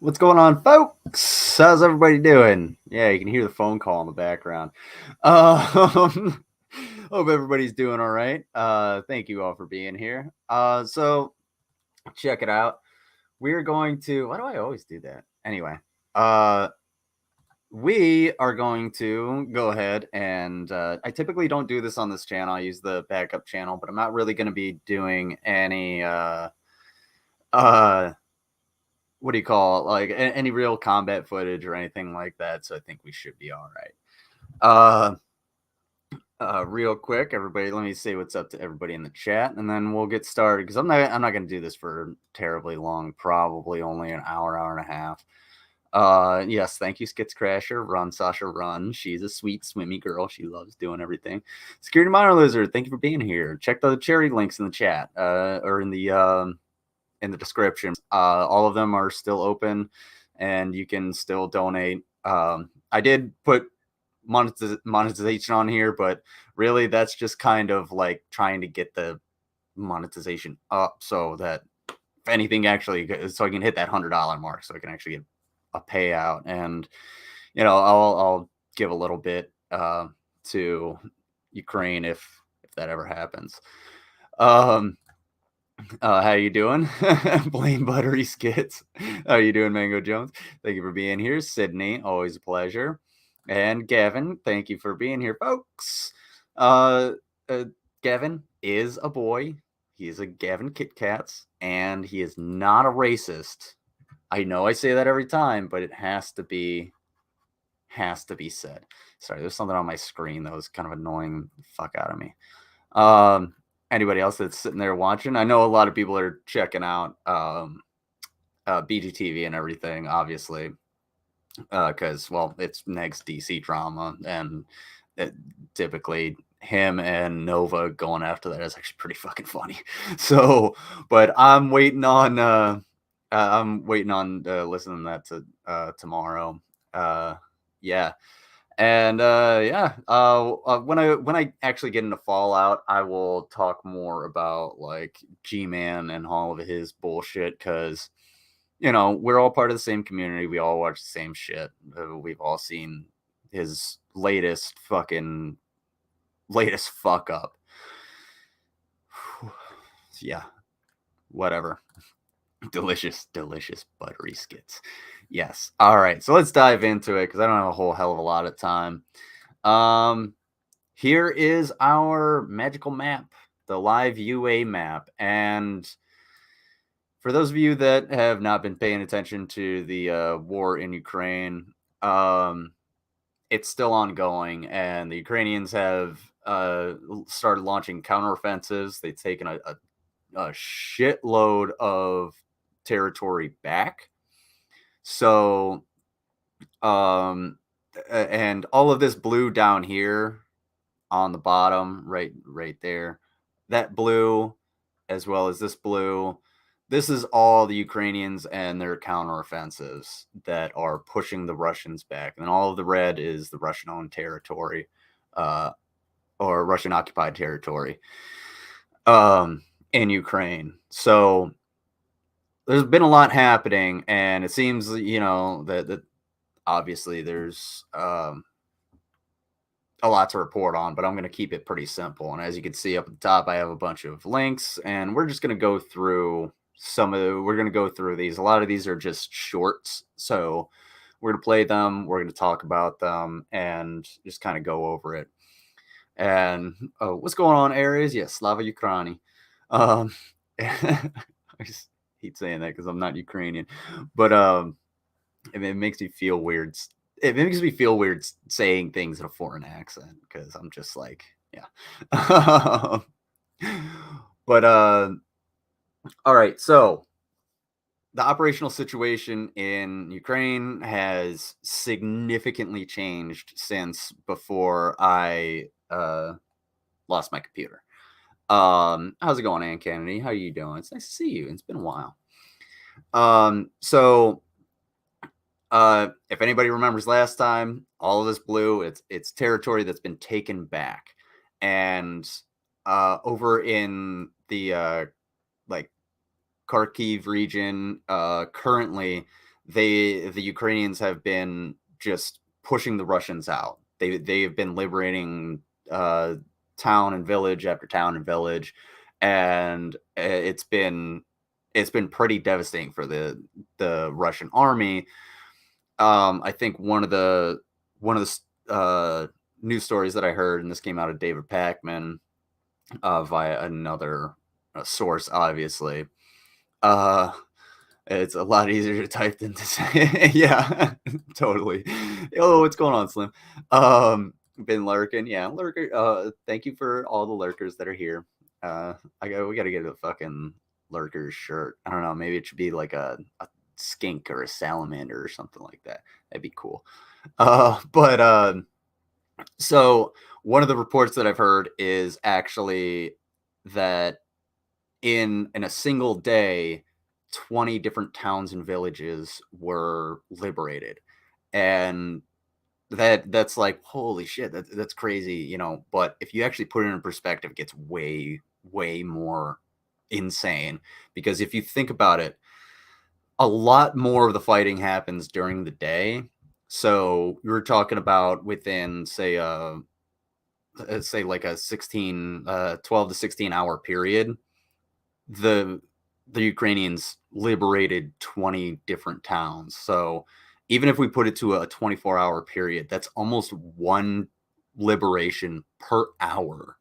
What's going on, folks? How's everybody doing? Yeah, you can hear the phone call in the background. Um, hope everybody's doing all right. Thank you all for being here. So check it out. We're going to. Why do I always do that? Anyway, uh, we are going to go ahead and I typically don't do this on this channel. I use the backup channel, but I'm not really going to be doing any. Uh, what do you call it? Like any real combat footage or anything like that. So I think we should be all right. Real quick, everybody, let me say what's up to everybody in the chat, and then we'll get started because I'm not going to do this for terribly long, probably only an hour, hour and a half. Yes, thank you, Skits Crasher. Run, Sasha, run. She's a sweet, swimmy girl. She loves doing everything. Security Minor Lizard, thank you for being here. Check the charity links in the chat, or in the description. All of them are still open, and you can still donate. I did put monetization on here, but really that's just kind of like trying to get the monetization up so that if anything actually, so I can hit that $100 mark, so I can actually get a payout. And I'll give a little bit to Ukraine if that ever happens. How you doing? Blame Buttery Skits. How you doing, Mango Jones? Thank you for being here. Sydney, always a pleasure. And Gavin, thank you for being here, folks. Uh, Gavin is a boy. He is a Gavin Kit Kats, and he is not a racist. I know I say that every time, but it has to be said. Sorry, there's something on my screen that was kind of annoying the fuck out of me. Anybody else that's sitting there watching? I know a lot of people are checking out BGTV and everything, obviously, because it's next DC drama, and typically him and Nova going after that is actually pretty fucking funny. So, but I'm waiting on listening to that tomorrow. Yeah. And when I actually get into Fallout, I will talk more about like G-Man and all of his bullshit, because we're all part of the same community. We all watch the same shit. We've all seen his latest fuck up. Yeah, whatever. Delicious buttery skits. Yes. All right. So let's dive into it, because I don't have a whole hell of a lot of time. Here is our magical map, the live UA map. And for those of you that have not been paying attention to the war in Ukraine, it's still ongoing, and the Ukrainians have started launching counteroffensives. They've taken a shitload of territory back. So, and all of this blue down here on the bottom, right there, that blue, as well as this blue, this is all the Ukrainians and their counteroffensives that are pushing the Russians back. And all of the red is the Russian-owned territory, or Russian-occupied territory, in Ukraine. So there's been a lot happening, and it seems that obviously there's a lot to report on, but I'm going to keep it pretty simple. And as you can see up at the top, I have a bunch of links, and we're just going to go through these. A lot of these are just shorts, so we're going to play them, we're going to talk about them, and just kind of go over it. And what's going on, Aries? Yes, Slava Ukraini. I just hate saying that because I'm not Ukrainian, but it makes me feel weird. It makes me feel weird saying things in a foreign accent, because I'm just like, yeah. But all right, so the operational situation in Ukraine has significantly changed since before I lost my computer. How's it going, Ann Kennedy? How are you doing? It's nice to see you. It's been a while. So if anybody remembers last time, all of this blue, it's territory that's been taken back. And over in the like Kharkiv region, currently the Ukrainians have been just pushing the Russians out. They've been liberating town and village after town and village, and it's been pretty devastating for the Russian army. I think one of the news stories that I heard, and this came out of David Packman via another source, obviously. It's a lot easier to type than to say. Yeah, totally. Oh, what's going on, Slim? Been lurking. Yeah, lurker. Thank you for all the lurkers that are here. We gotta get a fucking lurkers shirt. I don't know, maybe it should be like a skink or a salamander or something like that. That'd be cool. But so one of the reports that I've heard is actually that in a single day, 20 different towns and villages were liberated. And that's like, holy shit, that's crazy, you know. But if you actually put it in perspective, it gets way more insane, because if you think about it, a lot more of the fighting happens during the day. So we were talking about within, say like a 12 to 16 hour period, the Ukrainians liberated 20 different towns. So even if we put it to a 24-hour period, that's almost one liberation per hour,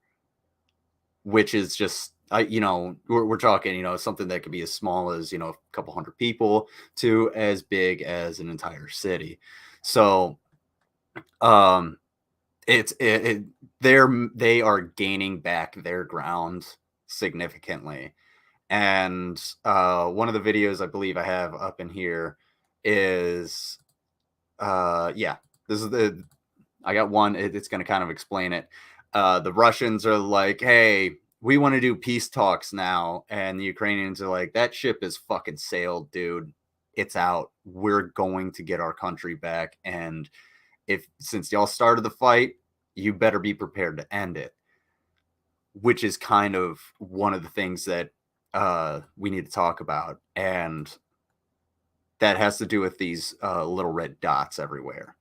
which is just, you know, we're talking, you know, something that could be as small as, you know, a couple hundred people to as big as an entire city. So um they are gaining back their ground significantly. And one of the videos I believe I have up in here is yeah, this is the I got one. It's going to kind of explain it. The Russians are like, hey, we want to do peace talks now. And the Ukrainians are like, that ship is fucking sailed, dude. It's out. We're going to get our country back. And since y'all started the fight, you better be prepared to end it. Which is kind of one of the things that we need to talk about. And that has to do with these little red dots everywhere.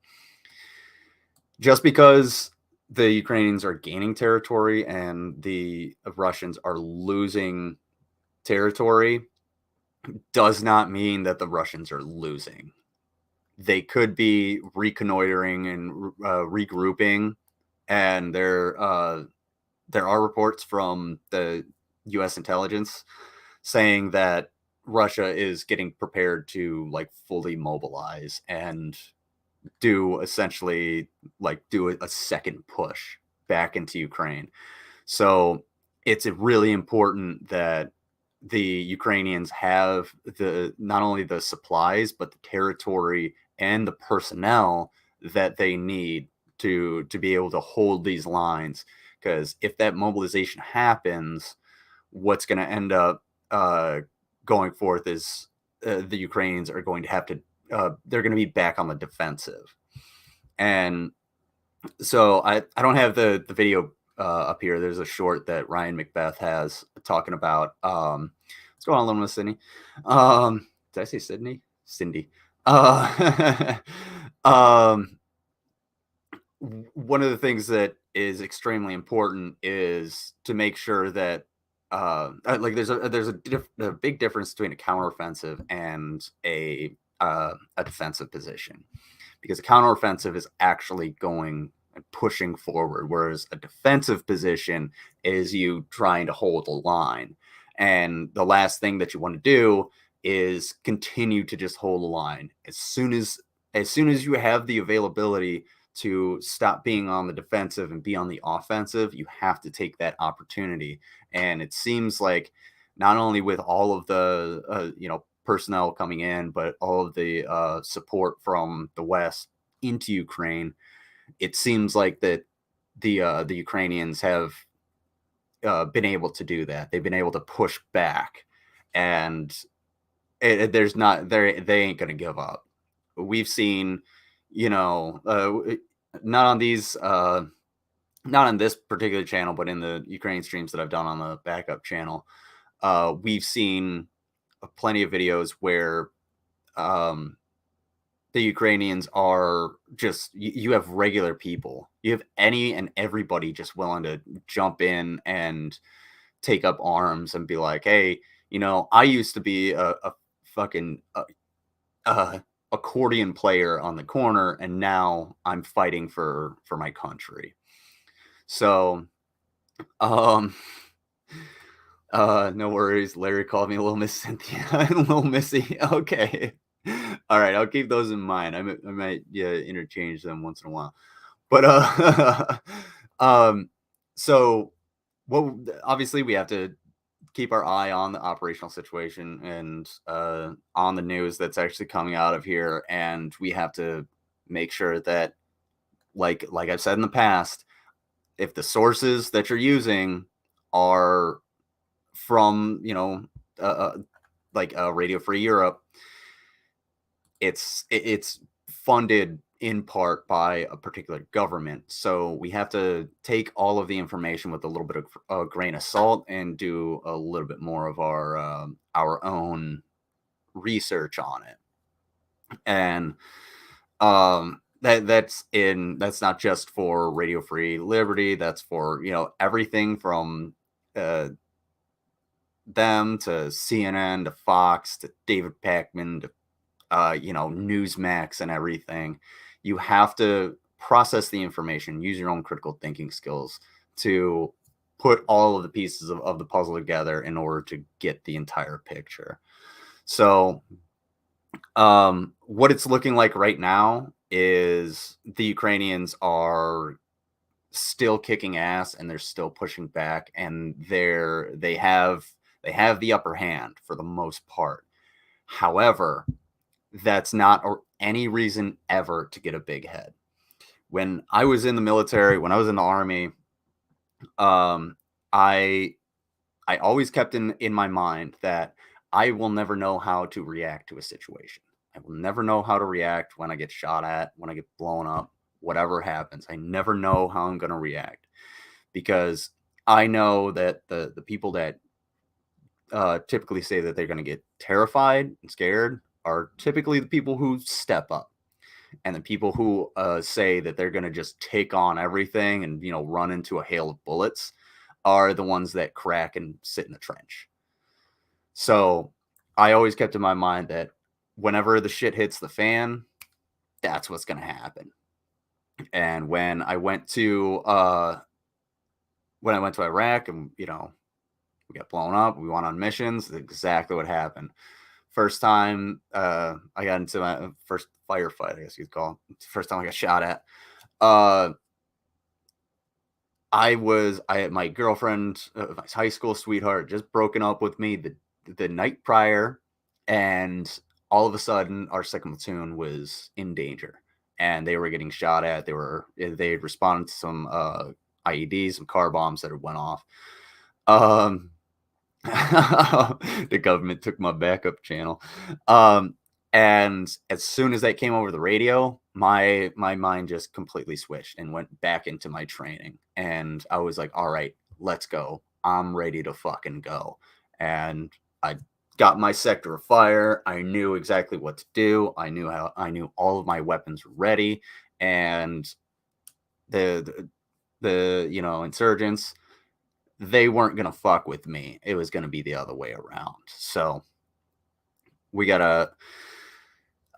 Just because the Ukrainians are gaining territory and the Russians are losing territory does not mean that the Russians are losing. They could be reconnoitering and regrouping, and there are reports from the U.S. intelligence saying that Russia is getting prepared to like fully mobilize and do essentially like do a second push back into Ukraine. So it's really important that the Ukrainians have not only the supplies but the territory and the personnel that they need to be able to hold these lines, because if that mobilization happens, what's going to end up going forth is the Ukrainians are going to have to they're going to be back on the defensive. And so I don't have the video up here. There's a short that Ryan Macbeth has talking about what's going on, Loma Sydney. Did I say Sydney? Cindy. One of the things that is extremely important is to make sure that like there's a big difference between a counteroffensive and a defensive position, because a counteroffensive is actually going and pushing forward, whereas a defensive position is you trying to hold a line. And the last thing that you want to do is continue to just hold a line. As soon as you have the availability to stop being on the defensive and be on the offensive, you have to take that opportunity. And it seems like not only with all of the you know, personnel coming in, but all of the support from the West into Ukraine, it seems like that the Ukrainians have been able to do that. They've been able to push back, and there's not they ain't gonna give up. We've seen, you know, not on these not on this particular channel, but in the Ukrainian streams that I've done on the backup channel, we've seen plenty of videos where the Ukrainians are just, you have regular people, you have any and everybody just willing to jump in and take up arms and be like, hey, you know, I used to be a fucking accordion player on the corner, and now I'm fighting for my country. So no worries. Larry called me a little Miss Cynthia and a little Missy. Okay. All right. I'll keep those in mind. I might interchange them once in a while. But so what obviously we have to keep our eye on the operational situation and on the news that's actually coming out of here, and we have to make sure that, like I've said in the past, if the sources that you're using are from, like Radio Free Europe, it's funded in part by a particular government. So we have to take all of the information with a little bit of a grain of salt and do a little bit more of our own research on it. And that's not just for Radio Free Liberty. That's for, everything from them to CNN to Fox to David Pakman to Newsmax and everything. You have to process the information, use your own critical thinking skills to put all of the pieces of the puzzle together in order to get the entire picture. So what it's looking like right now is the Ukrainians are still kicking ass and they're still pushing back, and they have the upper hand for the most part. However, that's not any reason ever to get a big head. When I was in the military, when I was in the army, I always kept in my mind that I will never know how to react to a situation. I will never know how to react when I get shot at, when I get blown up, whatever happens. I never know how I'm going to react, because I know that the people that typically say that they're going to get terrified and scared are typically the people who step up, and the people who say that they're going to just take on everything and run into a hail of bullets are the ones that crack and sit in the trench. So I always kept in my mind that whenever the shit hits the fan, that's what's going to happen. And when I went to Iraq and we got blown up, we went on missions, that's exactly what happened. First time I got into my first firefight, I guess you'd call it. First time I got shot at. My girlfriend, my high school sweetheart, just broken up with me the night prior, and all of a sudden our second platoon was in danger, and they were getting shot at. They had responded to some IEDs, some car bombs that had went off. The government took my backup channel. And as soon as that came over the radio, my mind just completely switched and went back into my training. And I was like, all right, let's go. I'm ready to fucking go. And I got my sector of fire. I knew exactly what to do. I knew all of my weapons were ready. And the insurgents, they weren't going to fuck with me. It was going to be the other way around. So we got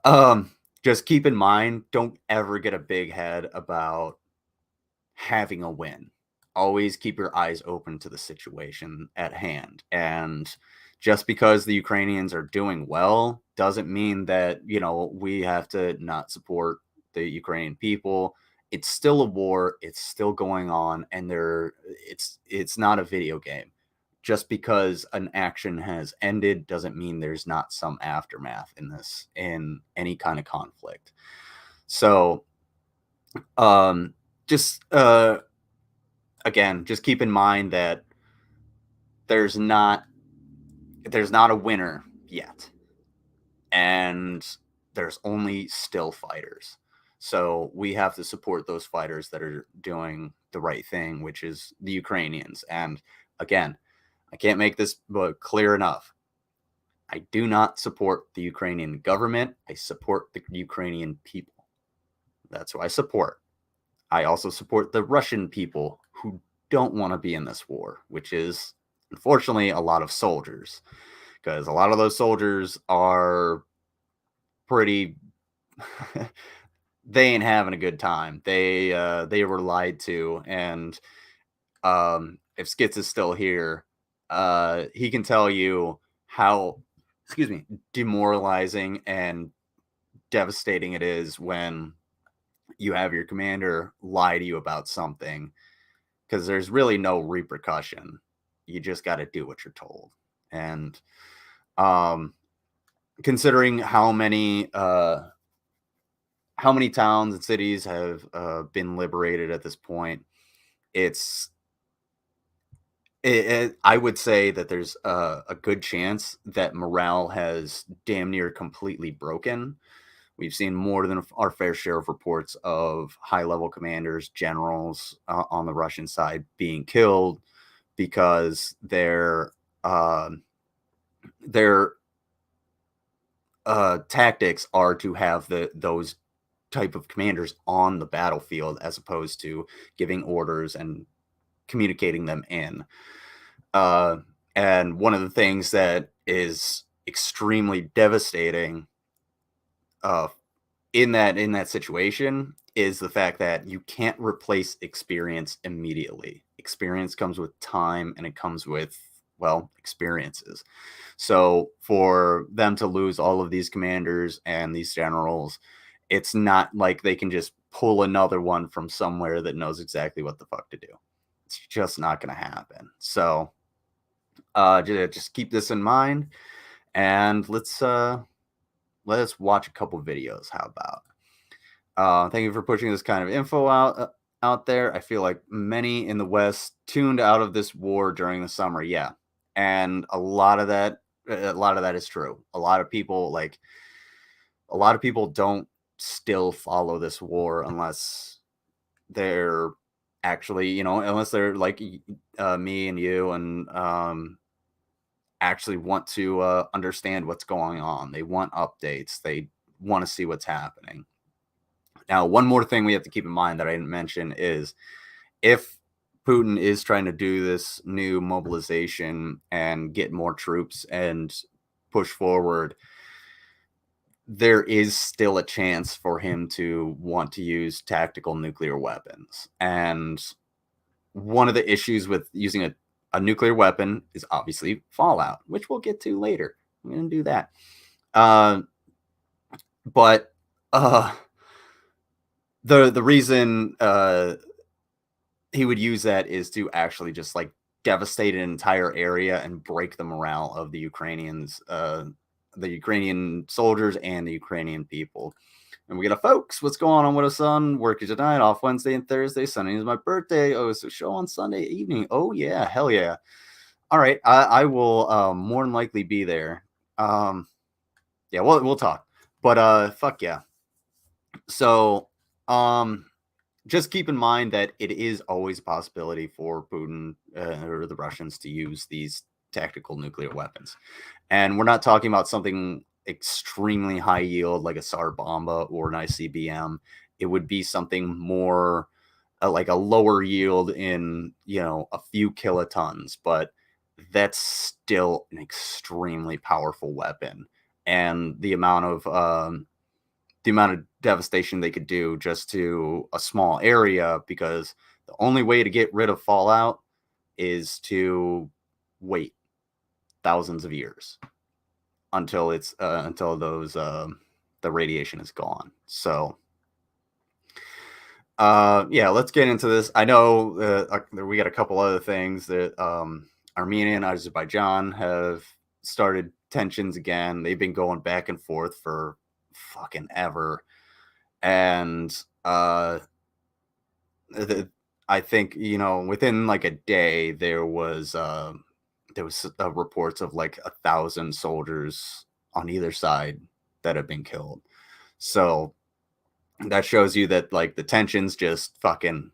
to just keep in mind, don't ever get a big head about having a win. Always keep your eyes open to the situation at hand. And just because the Ukrainians are doing well doesn't mean that, we have to not support the Ukrainian people. It's still a war. It's still going on, and it's not a video game. Just because an action has ended doesn't mean there's not some aftermath in any kind of conflict. So, just again, just keep in mind that there's not a winner yet, and there's only still fighters. So we have to support those fighters that are doing the right thing, which is the Ukrainians. And again, I can't make this clear enough. I do not support the Ukrainian government. I support the Ukrainian people. That's who I support. I also support the Russian people who don't want to be in this war, which is, unfortunately, a lot of soldiers. Because a lot of those soldiers are pretty... they ain't having a good time. They were lied to. And if Skitz is still here, he can tell you how, demoralizing and devastating it is when you have your commander lie to you about something, because there's really no repercussion. you just got to do what you're told. And considering how many towns and cities have been liberated at this point, it's I would say that there's a good chance that morale has damn near completely broken. We've seen more than our fair share of reports of high-level commanders, generals on the Russian side being killed because uh, their tactics are to have those type of commanders on the battlefield as opposed to giving orders and communicating them in. And one of the things that is extremely devastating in that situation is the fact that you can't replace experience immediately. Experience comes with time, and it comes with, well, experiences. So for them to lose all of these commanders and these generals, it's not like they can just pull another one from somewhere that knows exactly what the fuck to do. It's just not going to happen. So just keep this in mind, and let's watch a couple videos. How about? Thank you for pushing this kind of info out there. I feel like many in the West tuned out of this war during the summer. Yeah, and a lot of that is true. A lot of people don't still follow this war unless they're actually, unless they're like me and you, and actually want to understand what's going on. They want updates. They want to see what's happening. Now, one more thing we have to keep in mind that I didn't mention is if Putin is trying to do this new mobilization and get more troops and push forward, there is still a chance for him to want to use tactical nuclear weapons. And one of the issues with using a nuclear weapon is obviously fallout, which we'll get to later. I'm going to do that. But the reason he would use that is to actually just like devastate an entire area and break the morale of the Ukrainians, the Ukrainian soldiers and the Ukrainian people. And we got a folks, what's going on with us, son? Work is tonight, off Wednesday and Thursday. Sunday is my birthday. Oh, so show on Sunday evening. Oh yeah, hell yeah. All right, I will more than likely be there. Yeah, we'll talk. But fuck yeah. So just keep in mind that it is always a possibility for Putin or the Russians to use these tactical nuclear weapons. And we're not talking about something extremely high yield like a SAR bomba or an ICBM. It would be something more like a lower yield in, a few kilotons, but that's still an extremely powerful weapon. And the amount of devastation they could do just to a small area, because the only way to get rid of fallout is to wait thousands of years until the radiation is gone. So yeah, let's get into this. I know we got a couple other things that Armenia and Azerbaijan have started tensions again. They've been going back and forth for fucking ever. And I think, within like a day there was reports of like 1,000 soldiers on either side that have been killed. So that shows you that like the tensions just fucking,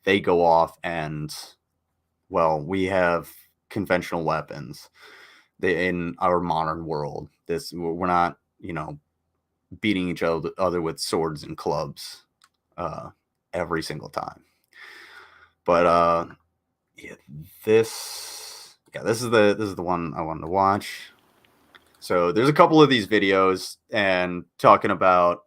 they go off, and well, we have conventional weapons in our modern world. We're not, beating each other with swords and clubs every single time. But yeah, this is the one I wanted to watch. So there's a couple of these videos and talking about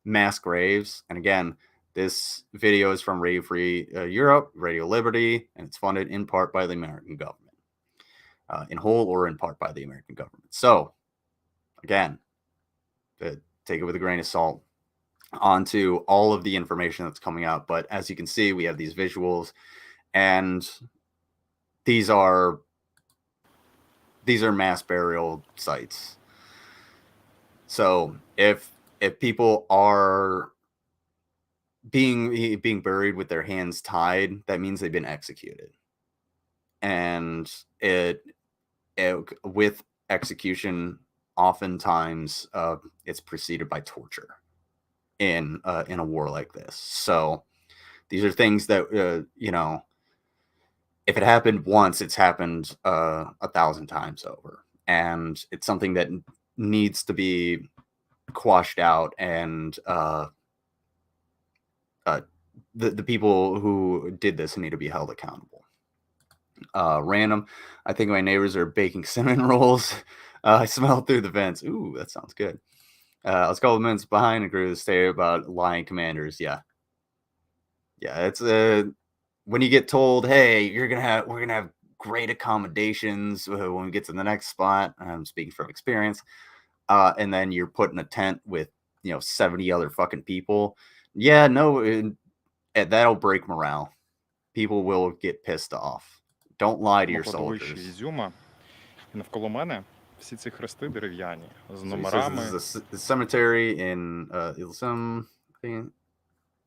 mass graves. And again, this video is from Radio Free Europe, Radio Liberty, and it's funded in part by the American government, in whole or in part by the American government. So again, take it with a grain of salt onto all of the information that's coming out. But as you can see, we have these visuals, and these are mass burial sites. So if people are being buried with their hands tied, that means they've been executed. And it with execution, oftentimes it's preceded by torture in a war like this. So these are things that if it happened once, it's happened 1,000 times over, and it's something that needs to be quashed out, and the people who did this need to be held accountable. Random. I think my neighbors are baking cinnamon rolls. I smell through the vents. Ooh, that sounds good. Let's call the minutes behind and agree with the state about lying commanders. Yeah, it's when you get told, hey, we're gonna have great accommodations when we get to the next spot. I'm speaking from experience. And then you're put in a tent with 70 other fucking people. Yeah, no, that'll break morale. People will get pissed off. Don't lie to your soldiers. Ізюма, і навколо мене всі ці хрести дерев'яні з So he says номерами. this is the cemetery in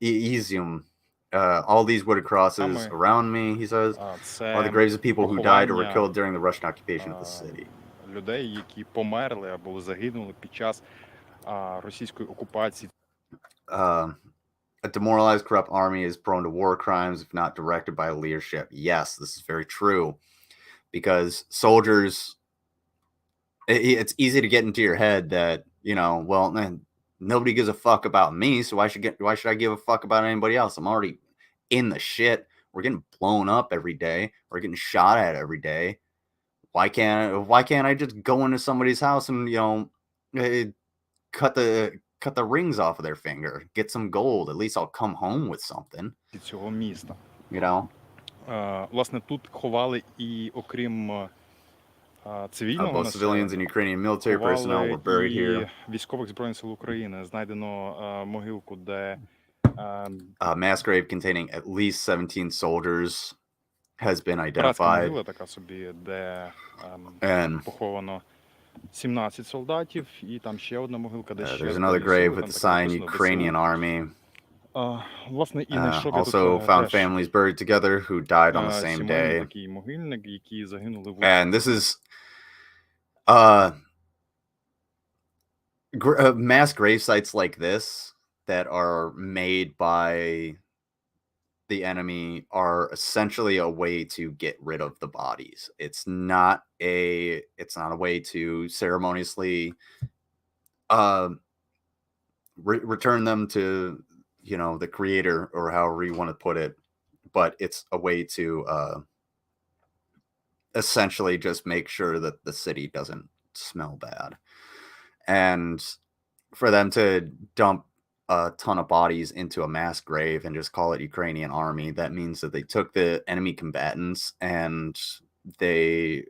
Izium. All these wooded crosses around me, he says, are the graves of people who died or were killed during the Russian occupation of the city. Людей, які померли або загинули під час російської окупації. A demoralized, corrupt army is prone to war crimes if not directed by leadership. Yes, this is very true, because soldiers, it's easy to get into your head that, well, man, nobody gives a fuck about me, so why should I give a fuck about anybody else? I'm already in the shit. We're getting blown up every day. We're getting shot at every day. Why can't I just go into somebody's house and cut the rings off of their finger, get some gold? At least I'll come home with something. Цього міста. Власне, тут ховали і окрім цивільного both civilians and Ukrainian military personnel were buried here. Військових збройних сил України знайдено могилку, де a mass grave containing at least 17 soldiers has been identified. Могила така собі, де поховано 17 солдатів, і там ще одна могилка, де ще there's another grave with the sign Ukrainian Army. Власне, і знайшов also found families buried together who died on the same day. Такий могильник, які загинули в And this is mass grave sites like this that are made by the enemy are essentially a way to get rid of the bodies. It's not a way to ceremoniously return them to the creator, or however you want to put it, but it's a way to essentially just make sure that the city doesn't smell bad. And for them to dump a ton of bodies into a mass grave and just call it Ukrainian Army, that means that they took the enemy combatants and they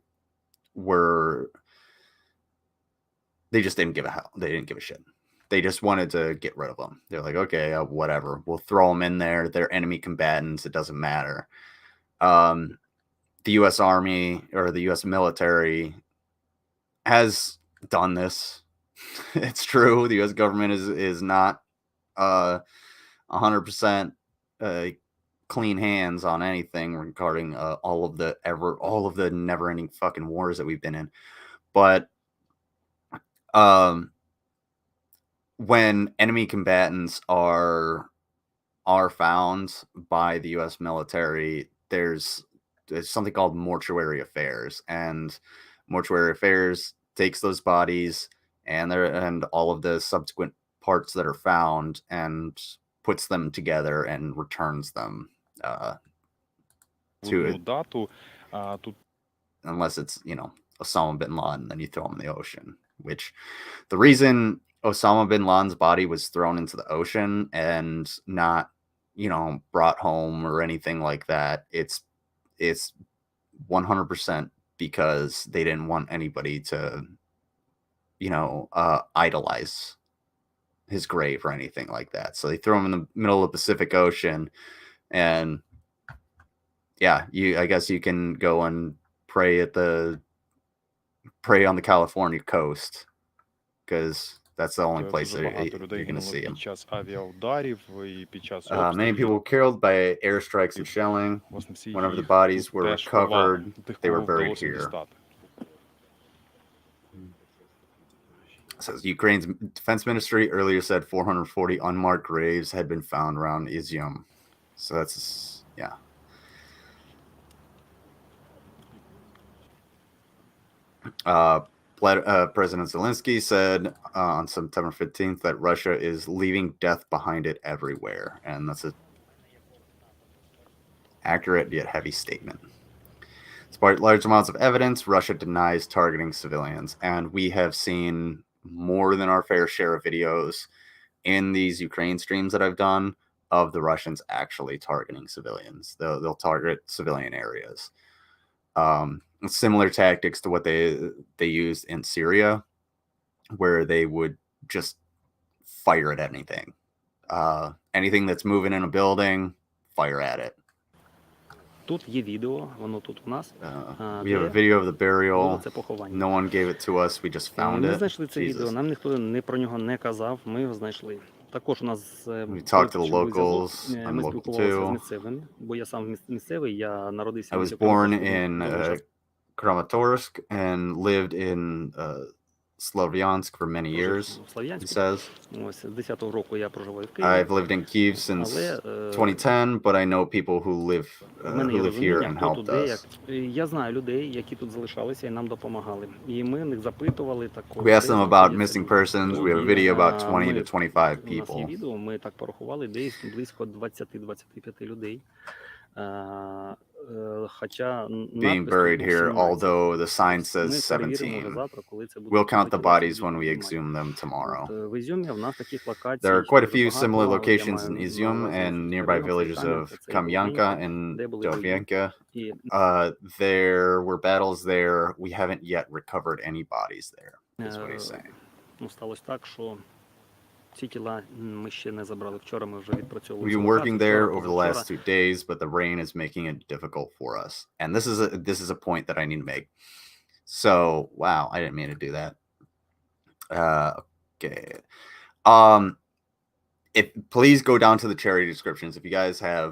just didn't give a hell. They didn't give a shit. They just wanted to get rid of them. They're like, okay, whatever. We'll throw them in there. They're enemy combatants. It doesn't matter. The U.S. Army or the U.S. military has done this. It's true. The U.S. government is not 100% clean hands on anything regarding all of the never-ending fucking wars that we've been in. But when enemy combatants are found by the U.S. military, there's something called mortuary affairs, and mortuary affairs takes those bodies and all of the subsequent parts that are found and puts them together and returns them to unless it's Osama bin Laden, then you throw him in the ocean. Which the reason Osama bin Laden's body was thrown into the ocean and not brought home or anything like that, it's 100% because they didn't want anybody to idolize his grave or anything like that. So they throw him in the middle of the Pacific Ocean, and yeah, I guess you can go and pray on the California coast because that's the only place Дуже багато людей you're gonna гинуло see під them. час авіаударів і під час Many people обстрілів. were killed by airstrikes and shelling. В основному Whenever the їх bodies тут were теж ховали, recovered, тих, they were кого buried вдалося here. дістати. Says Ukraine's defense ministry earlier said 440 unmarked graves had been found around Izium. So that's, yeah. President Zelensky said on September 15th that Russia is leaving death behind it everywhere. And that's an accurate yet heavy statement. Despite large amounts of evidence, Russia denies targeting civilians. And we have seen more than our fair share of videos in these Ukraine streams that I've done of the Russians actually targeting civilians. They'll target civilian areas. Similar tactics to what they used in Syria, where they would just fire at anything. Anything that's moving in a building, fire at it. Тут є відео, воно тут у нас. We have a video of the burial. Це поховання. No one gave it to us. We just found Ми it. знайшли це відео, нам ніхто не про нього не казав, ми його знайшли. Також у нас We talked to the locals. I'm ми local спілкувалися з too. місцевими, бо я сам місцевий, я народився I в was місті born Краматорську, in Kramatorsk and lived in Slavyansk for many years, в he Слов'янську. says. Ось, з 10-го року я проживаю в Києві. I've lived in Kyiv since 2010, but I know people who live here and helped us. Я знаю людей, які тут залишалися і нам допомагали. І ми них запитували також. We asked them about missing persons. We have a video about 20 to 25 У нас є people. відео, ми так порахували, десь близько 20-25 людей. Хоча Being buried here, although the sign says 17. We'll count the bodies when we exhume them tomorrow. There are quite a few similar locations in Izium and nearby villages of Kamyanka and Dovyanka. There were battles there. We haven't yet recovered any bodies there, is what he's saying. Сталося так, що ці тіла ми ще не забрали. Вчора ми вже відпрацьовували. We've been working there over the last 2 days, but the rain is making it difficult for us. And this is a point that I need to make. So, wow, I didn't mean to do that. Okay. Please go down to the charity descriptions. If you guys have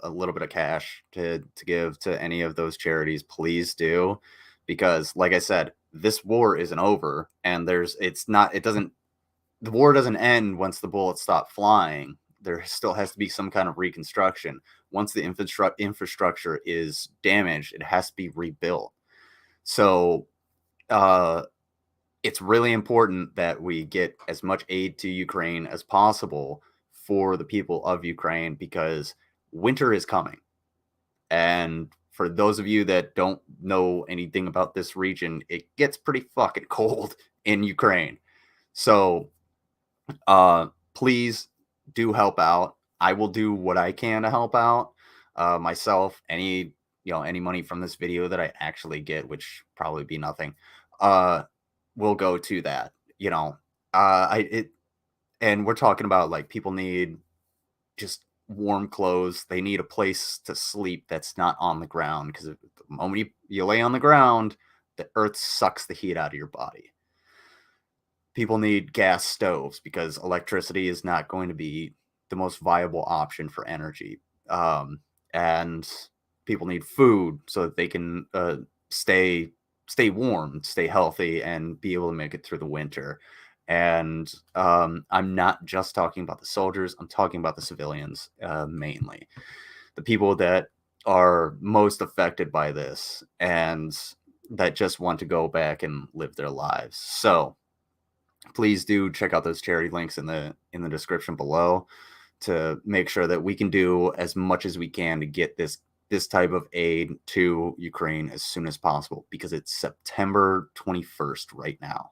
a little bit of cash to give to any of those charities, please do. Because, like I said, this war isn't over, and the war doesn't end once the bullets stop flying. There still has to be some kind of reconstruction. Once the infrastructure is damaged, it has to be rebuilt. So it's really important that we get as much aid to Ukraine as possible for the people of Ukraine, because winter is coming. And for those of you that don't know anything about this region, it gets pretty fucking cold in Ukraine. So please do help out. I will do what I can to help out myself. Any money from this video that I actually get, which probably be nothing, will go to that. And we're talking about, like, people need just warm clothes. They need a place to sleep that's not on the ground, because the moment you lay on the ground, the earth sucks the heat out of your body. People need gas stoves because electricity is not going to be the most viable option for energy. And people need food so that they can stay warm, stay healthy, and be able to make it through the winter. And I'm not just talking about the soldiers. I'm talking about the civilians mainly. The people that are most affected by this and that just want to go back and live their lives. So please do check out those charity links in the description below to make sure that we can do as much as we can to get this type of aid to Ukraine as soon as possible, because it's September 21st right now.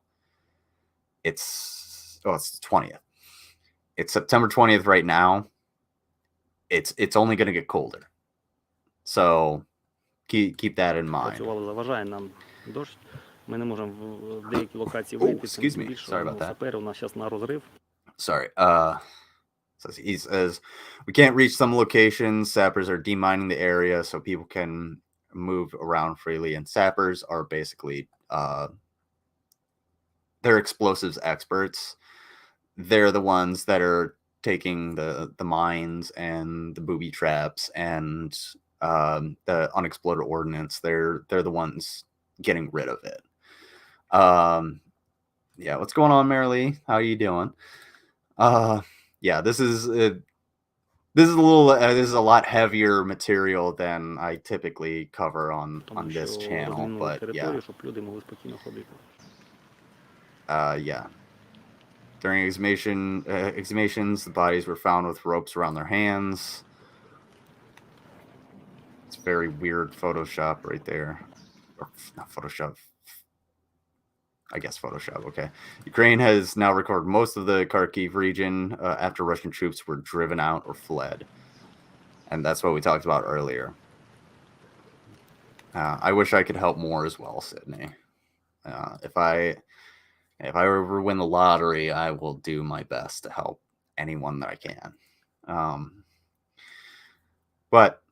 It's the 20th. It's September 20th right now. It's only going to get colder. So keep that in mind. Ми не можемо в деякі локації вийти. Excuse me. Sorry about that. Сапери у нас зараз на розрив. Sorry. So he says, we can't reach some locations. Sappers are demining the area so people can move around freely. And sappers are basically, they're explosives experts. They're the ones that are taking the mines and the booby traps and the unexploded ordnance. They're the ones getting rid of it. Yeah, what's going on, Marilee? How are you doing? Yeah, this is a little this is a lot heavier material than I typically cover on Тому this що channel, розмінили but територію, yeah, щоб люди могли спокійно ходити. yeah. During exhumations, the bodies were found with ropes around their hands. It's very weird Photoshop right there. Or not Photoshop. I guess Photoshop, okay. Ukraine has now recorded most of the Kharkiv region after Russian troops were driven out or fled. And that's what we talked about earlier. I wish I could help more as well, Sydney. If I ever win the lottery, I will do my best to help anyone that I can. But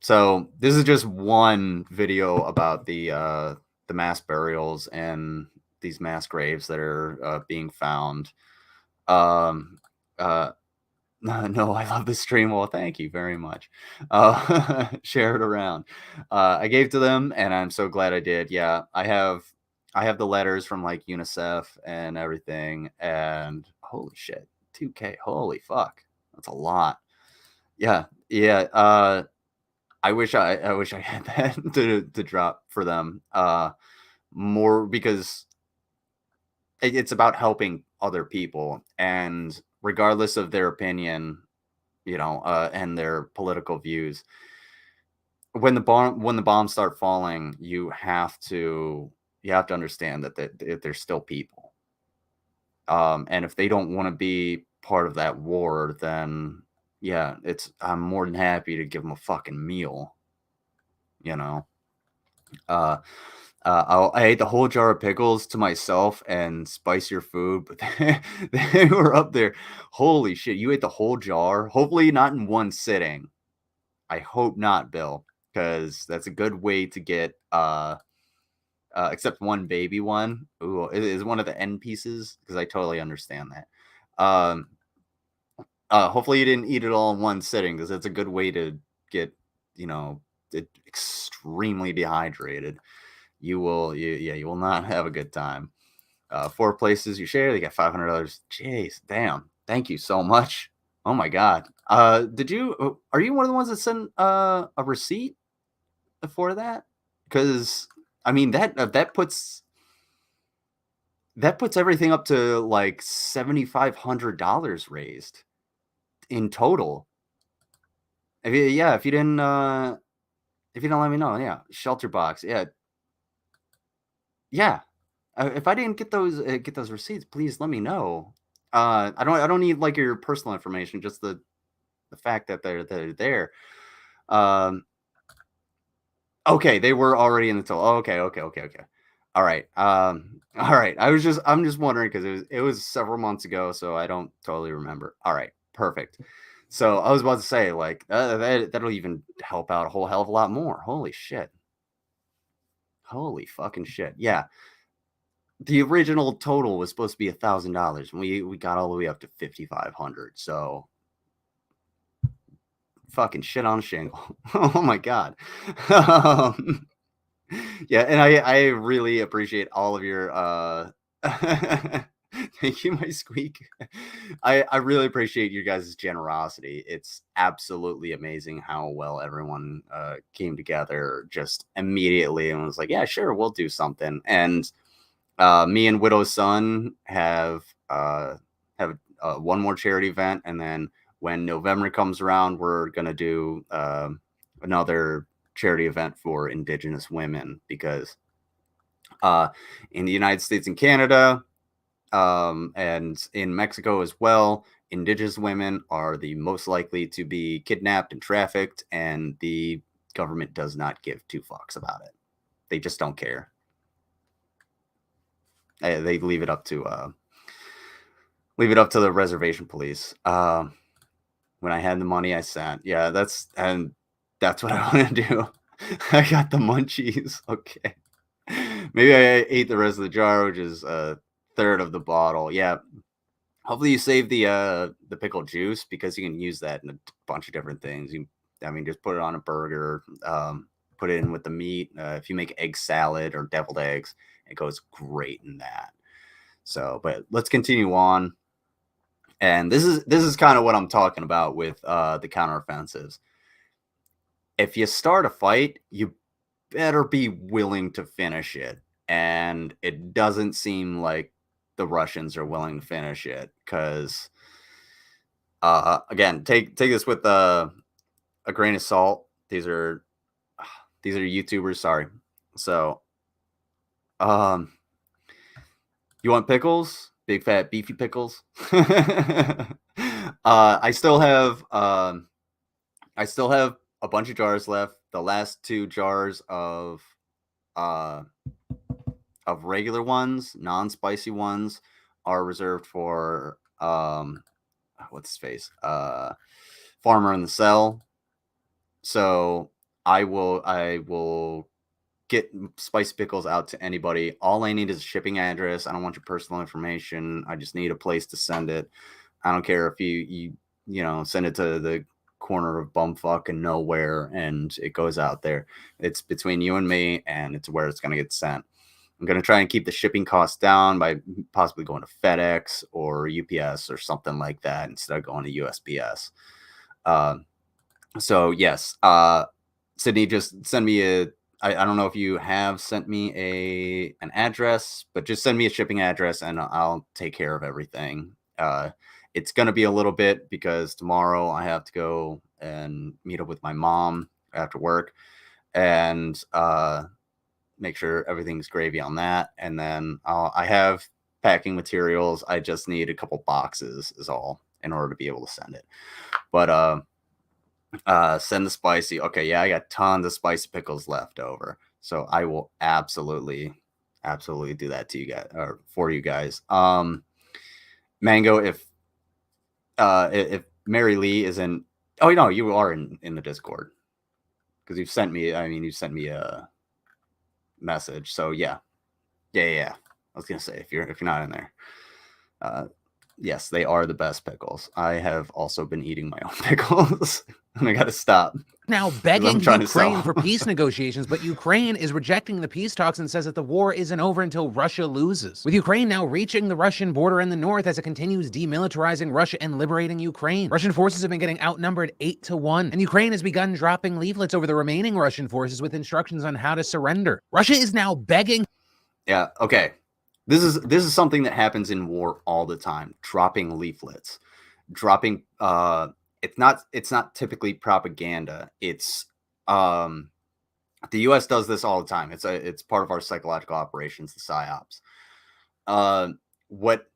so this is just one video about the mass burials and these mass graves that are being found. No, I love this stream. Well, thank you very much. Share it around. I gave to them, and I'm so glad I did. Yeah, I have the letters from like UNICEF and everything, and holy shit, 2K, holy fuck, that's a lot. Yeah. I wish I had that to drop for them more, because it's about helping other people, and regardless of their opinion, and their political views, when the bombs start falling, you have to understand that they're still people, and if they don't want to be part of that war, then yeah, I'm more than happy to give them a fucking meal. I ate the whole jar of pickles to myself and spice your food, but they were up there. Holy shit, you ate the whole jar? Hopefully not in one sitting. I hope not, Bill, because that's a good way to get except one baby one. Ooh, is one of the end pieces, because I totally understand that. Hopefully you didn't eat it all in one sitting, because that's a good way to get, extremely dehydrated. You will not have a good time. 4 places you share, they get $500. Jeez, damn. Thank you so much. Oh my God. Are you one of the ones that sent a receipt for that? Because I mean that puts everything up to like $7,500 raised in total. If you didn't let me know, yeah, shelter box, yeah. If I didn't get those receipts, please let me know. I don't need like your personal information, just the fact that they're there. Okay, they were already in the total. Okay. All right. All right. I'm just wondering, because it was several months ago, so I don't totally remember. All right, perfect. So I was about to say, like, that'll even help out a whole hell of a lot more. Holy shit. Holy fucking shit. Yeah. The original total was supposed to be $1,000. We got all the way up to 5,500. So fucking shit on a shingle. Oh my God. Yeah, and I really appreciate all of your thank you, my squeak. I really appreciate you guys' generosity. It's absolutely amazing how well everyone came together just immediately and was like, yeah, sure, we'll do something. And me and Widow's Son have one more charity event, and then when November comes around, we're gonna do another charity event for Indigenous women, because in the United States and Canada, and in Mexico as well, Indigenous women are the most likely to be kidnapped and trafficked, and the government does not give two fucks about it. They just don't care. They leave it up to leave it up to the reservation police. When I had the money, I sent. Yeah, that's what I want to do. I got the munchies. Okay. Maybe I ate the rest of the jar, which is a third of the bottle. Yeah. Hopefully you save the pickle juice because you can use that in a bunch of different things. Just put it on a burger, put it in with the meat. If you make egg salad or deviled eggs, it goes great in that. So, but let's continue on. And this is kind of what I'm talking about with the counteroffensives. If you start a fight, you better be willing to finish it. And it doesn't seem like the Russians are willing to finish it because, again, take this with a grain of salt. These are YouTubers. Sorry. So, you want pickles? Big fat beefy pickles. I still have a bunch of jars left. The last 2 jars of regular ones, non-spicy ones, are reserved for what's his face? Farmer in the Cell. So I will get spicy pickles out to anybody. All I need is a shipping address. I don't want your personal information. I just need a place to send it. I don't care if you send it to the corner of bumfuck and nowhere and it goes out there. It's between you and me, and it's where it's going to get sent. I'm going to try and keep the shipping costs down by possibly going to FedEx or UPS or something like that instead of going to USPS. So yes, Sydney, just send me I don't know if you have sent me an address, but just send me a shipping address and I'll take care of everything. It's going to be a little bit because tomorrow I have to go and meet up with my mom after work and make sure everything's gravy on that. And then I have packing materials. I just need a couple boxes is all in order to be able to send it. But send the spicy. Okay, yeah, I got tons of spicy pickles left over. So I will absolutely do that to you guys or for you guys. Mango, if Mary Lee is in, oh no, you are in the Discord because you've sent me a message. So yeah. I was gonna say if you're not in there, yes, they are the best pickles. I have also been eating my own pickles, and I got to stop. Now begging Ukraine for peace negotiations, but Ukraine is rejecting the peace talks and says that the war isn't over until Russia loses. With Ukraine now reaching the Russian border in the north as it continues demilitarizing Russia and liberating Ukraine. Russian forces have been getting outnumbered 8-1, and Ukraine has begun dropping leaflets over the remaining Russian forces with instructions on how to surrender. Russia is now begging. Yeah, okay. This is something that happens in war all the time. Dropping leaflets. Dropping it's not typically propaganda. It's the US does this all the time. It's part of our psychological operations, the psyops. What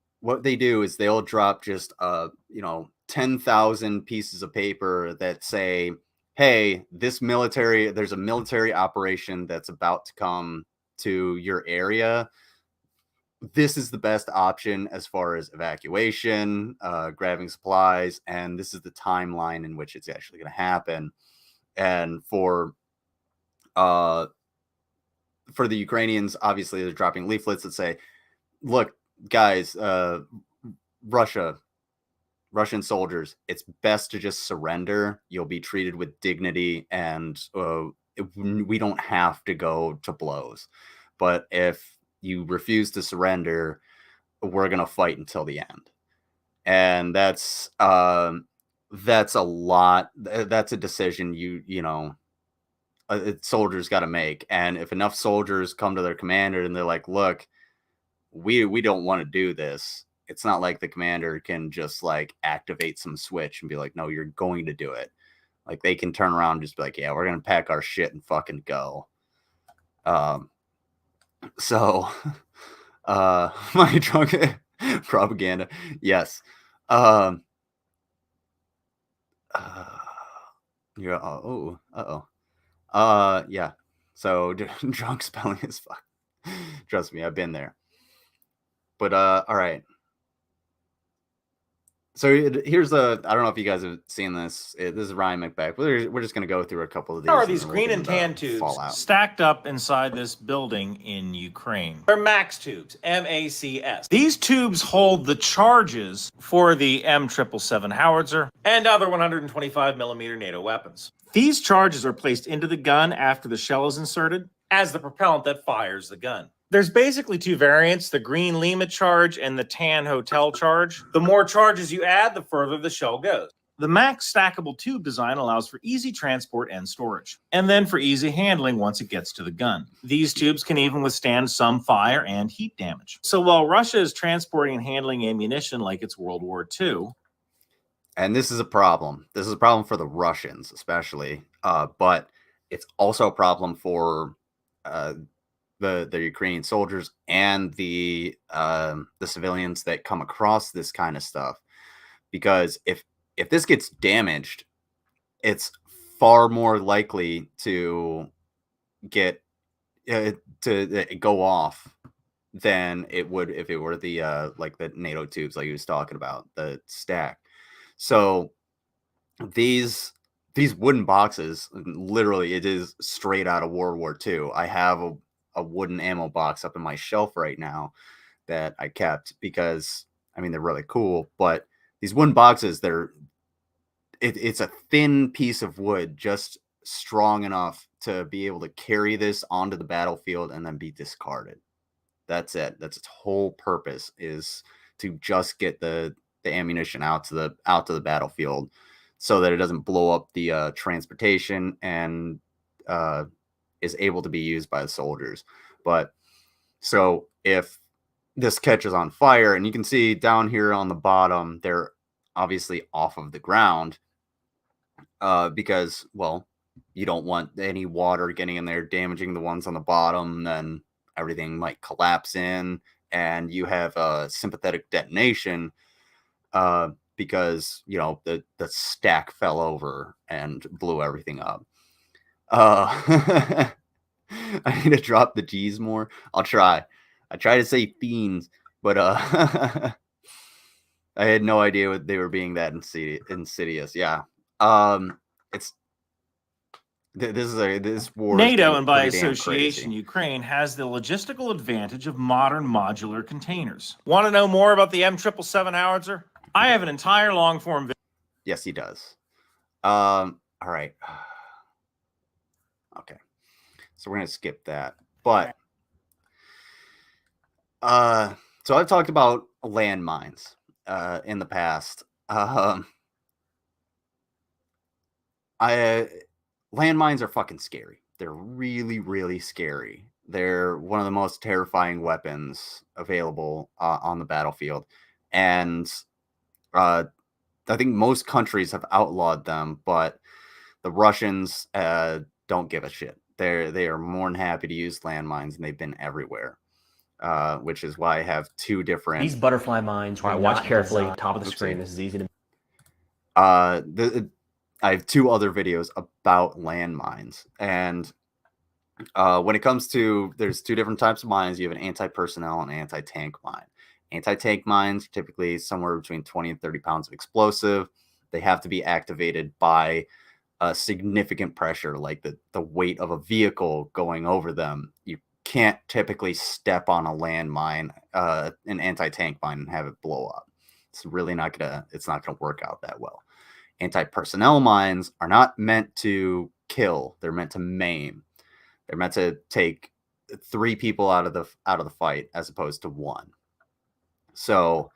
they do is they'll drop just 10,000 pieces of paper that say, hey, there's a military operation that's about to come to your area. This is the best option as far as evacuation, grabbing supplies, and this is the timeline in which it's actually going to happen. And for the Ukrainians, obviously they're dropping leaflets that say, look, guys, Russian soldiers, it's best to just surrender. You'll be treated with dignity, and we don't have to go to blows. But if you refuse to surrender, we're going to fight until the end. And that's a lot. That's a decision soldiers got to make. And if enough soldiers come to their commander and they're like, look, we don't want to do this. It's not like the commander can just like activate some switch and be like, no, you're going to do it. Like they can turn around and just be like, yeah, we're going to pack our shit and fucking go. So, my drunk propaganda. Yes. Yeah. Yeah. So drunk spelling is fuck. Trust me, I've been there. But all right. So here's I don't know if you guys have seen this. This is Ryan McBack. We're just going to go through a couple of these. There are and these then green we'll and get into tan tubes Fallout. stacked up inside this building in Ukraine. They're MAX tubes, M-A-C-S. These tubes hold the charges for the M777 howitzer and other 125 millimeter NATO weapons. These charges are placed into the gun after the shell is inserted as the propellant that fires the gun. There's basically two variants, the green Lima charge and the tan hotel charge. The more charges you add, the further the shell goes. The Max stackable tube design allows for easy transport and storage, and then for easy handling once it gets to the gun. These tubes can even withstand some fire and heat damage. So while Russia is transporting and handling ammunition like it's World War II, and this is a problem. This is a problem for the Russians, especially, but it's also a problem for the Ukrainian soldiers and the civilians that come across this kind of stuff, because if this gets damaged, it's far more likely to get to go off than it would if it were the like the NATO tubes, like he was talking about, the stack. So these wooden boxes, literally, it is straight out of World War II. I have a wooden ammo box up in my shelf right now that I kept because, I mean, they're really cool, but these wooden boxes, it's a thin piece of wood, just strong enough to be able to carry this onto the battlefield and then be discarded. That's it. That's its whole purpose, is to just get the ammunition out to the battlefield so that it doesn't blow up the transportation and is able to be used by the soldiers. But so if this catches on fire, and you can see down here on the bottom, they're obviously off of the ground because, well, you don't want any water getting in there, damaging the ones on the bottom, then everything might collapse in, and you have a sympathetic detonation because, you know, the stack fell over and blew everything up. I need to drop the G's more. I'll try. I try to say fiends, but I had no idea what they were being that insidious. Yeah. It's this war. NATO, and by association, Ukraine, has the logistical advantage of modern modular containers. Want to know more about the M777 howitzer? I have an entire long-form video. Yes, he does. All right. Okay. So we're going to skip that. But so I've talked about landmines in the past. Landmines are fucking scary. They're really, really scary. They're one of the most terrifying weapons available on the battlefield. And I think most countries have outlawed them, but the Russians don't give a shit. They are more than happy to use landmines, and they've been everywhere. Which is why I have two different. These butterfly mines. All right, watch carefully. Top of the screen. This is easy to. I have two other videos about landmines, and when it comes to, there's two different types of mines. You have an anti-personnel and anti-tank mine. Anti-tank mines are typically somewhere between 20 and 30 pounds of explosive. They have to be activated by significant pressure, like the weight of a vehicle going over them. You can't typically step on a landmine, an anti-tank mine, and have it blow up. It's really not gonna work out that well. Anti-personnel mines are not meant to kill; they're meant to maim. They're meant to take 3 people out of the fight as opposed to 1. So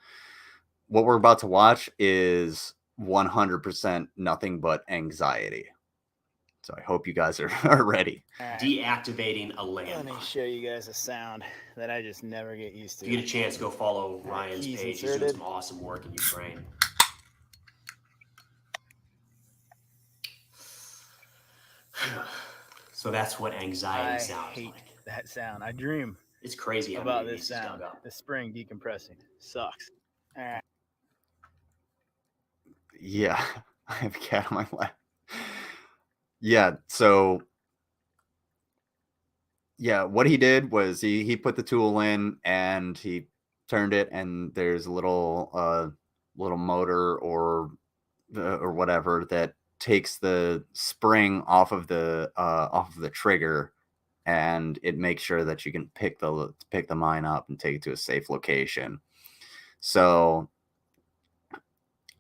what we're about to watch is 100% nothing but anxiety. So I hope you guys are ready. Right. Deactivating a landmine. Let me show you guys a sound that I just never get used to. If you get a chance, go follow Ryan's Keys page. inserted. He's doing some awesome work in Ukraine. So that's what anxiety I sounds hate like. that sound. I dream It's crazy how about many this of these he's sound. dug up. The spring decompressing sucks. All right. Yeah, I have a cat on my lap. Yeah, so yeah, what he did was he put the tool in and he turned it, and there's a little little motor or whatever that takes the spring off of the trigger, and it makes sure that you can pick the mine up and take it to a safe location. So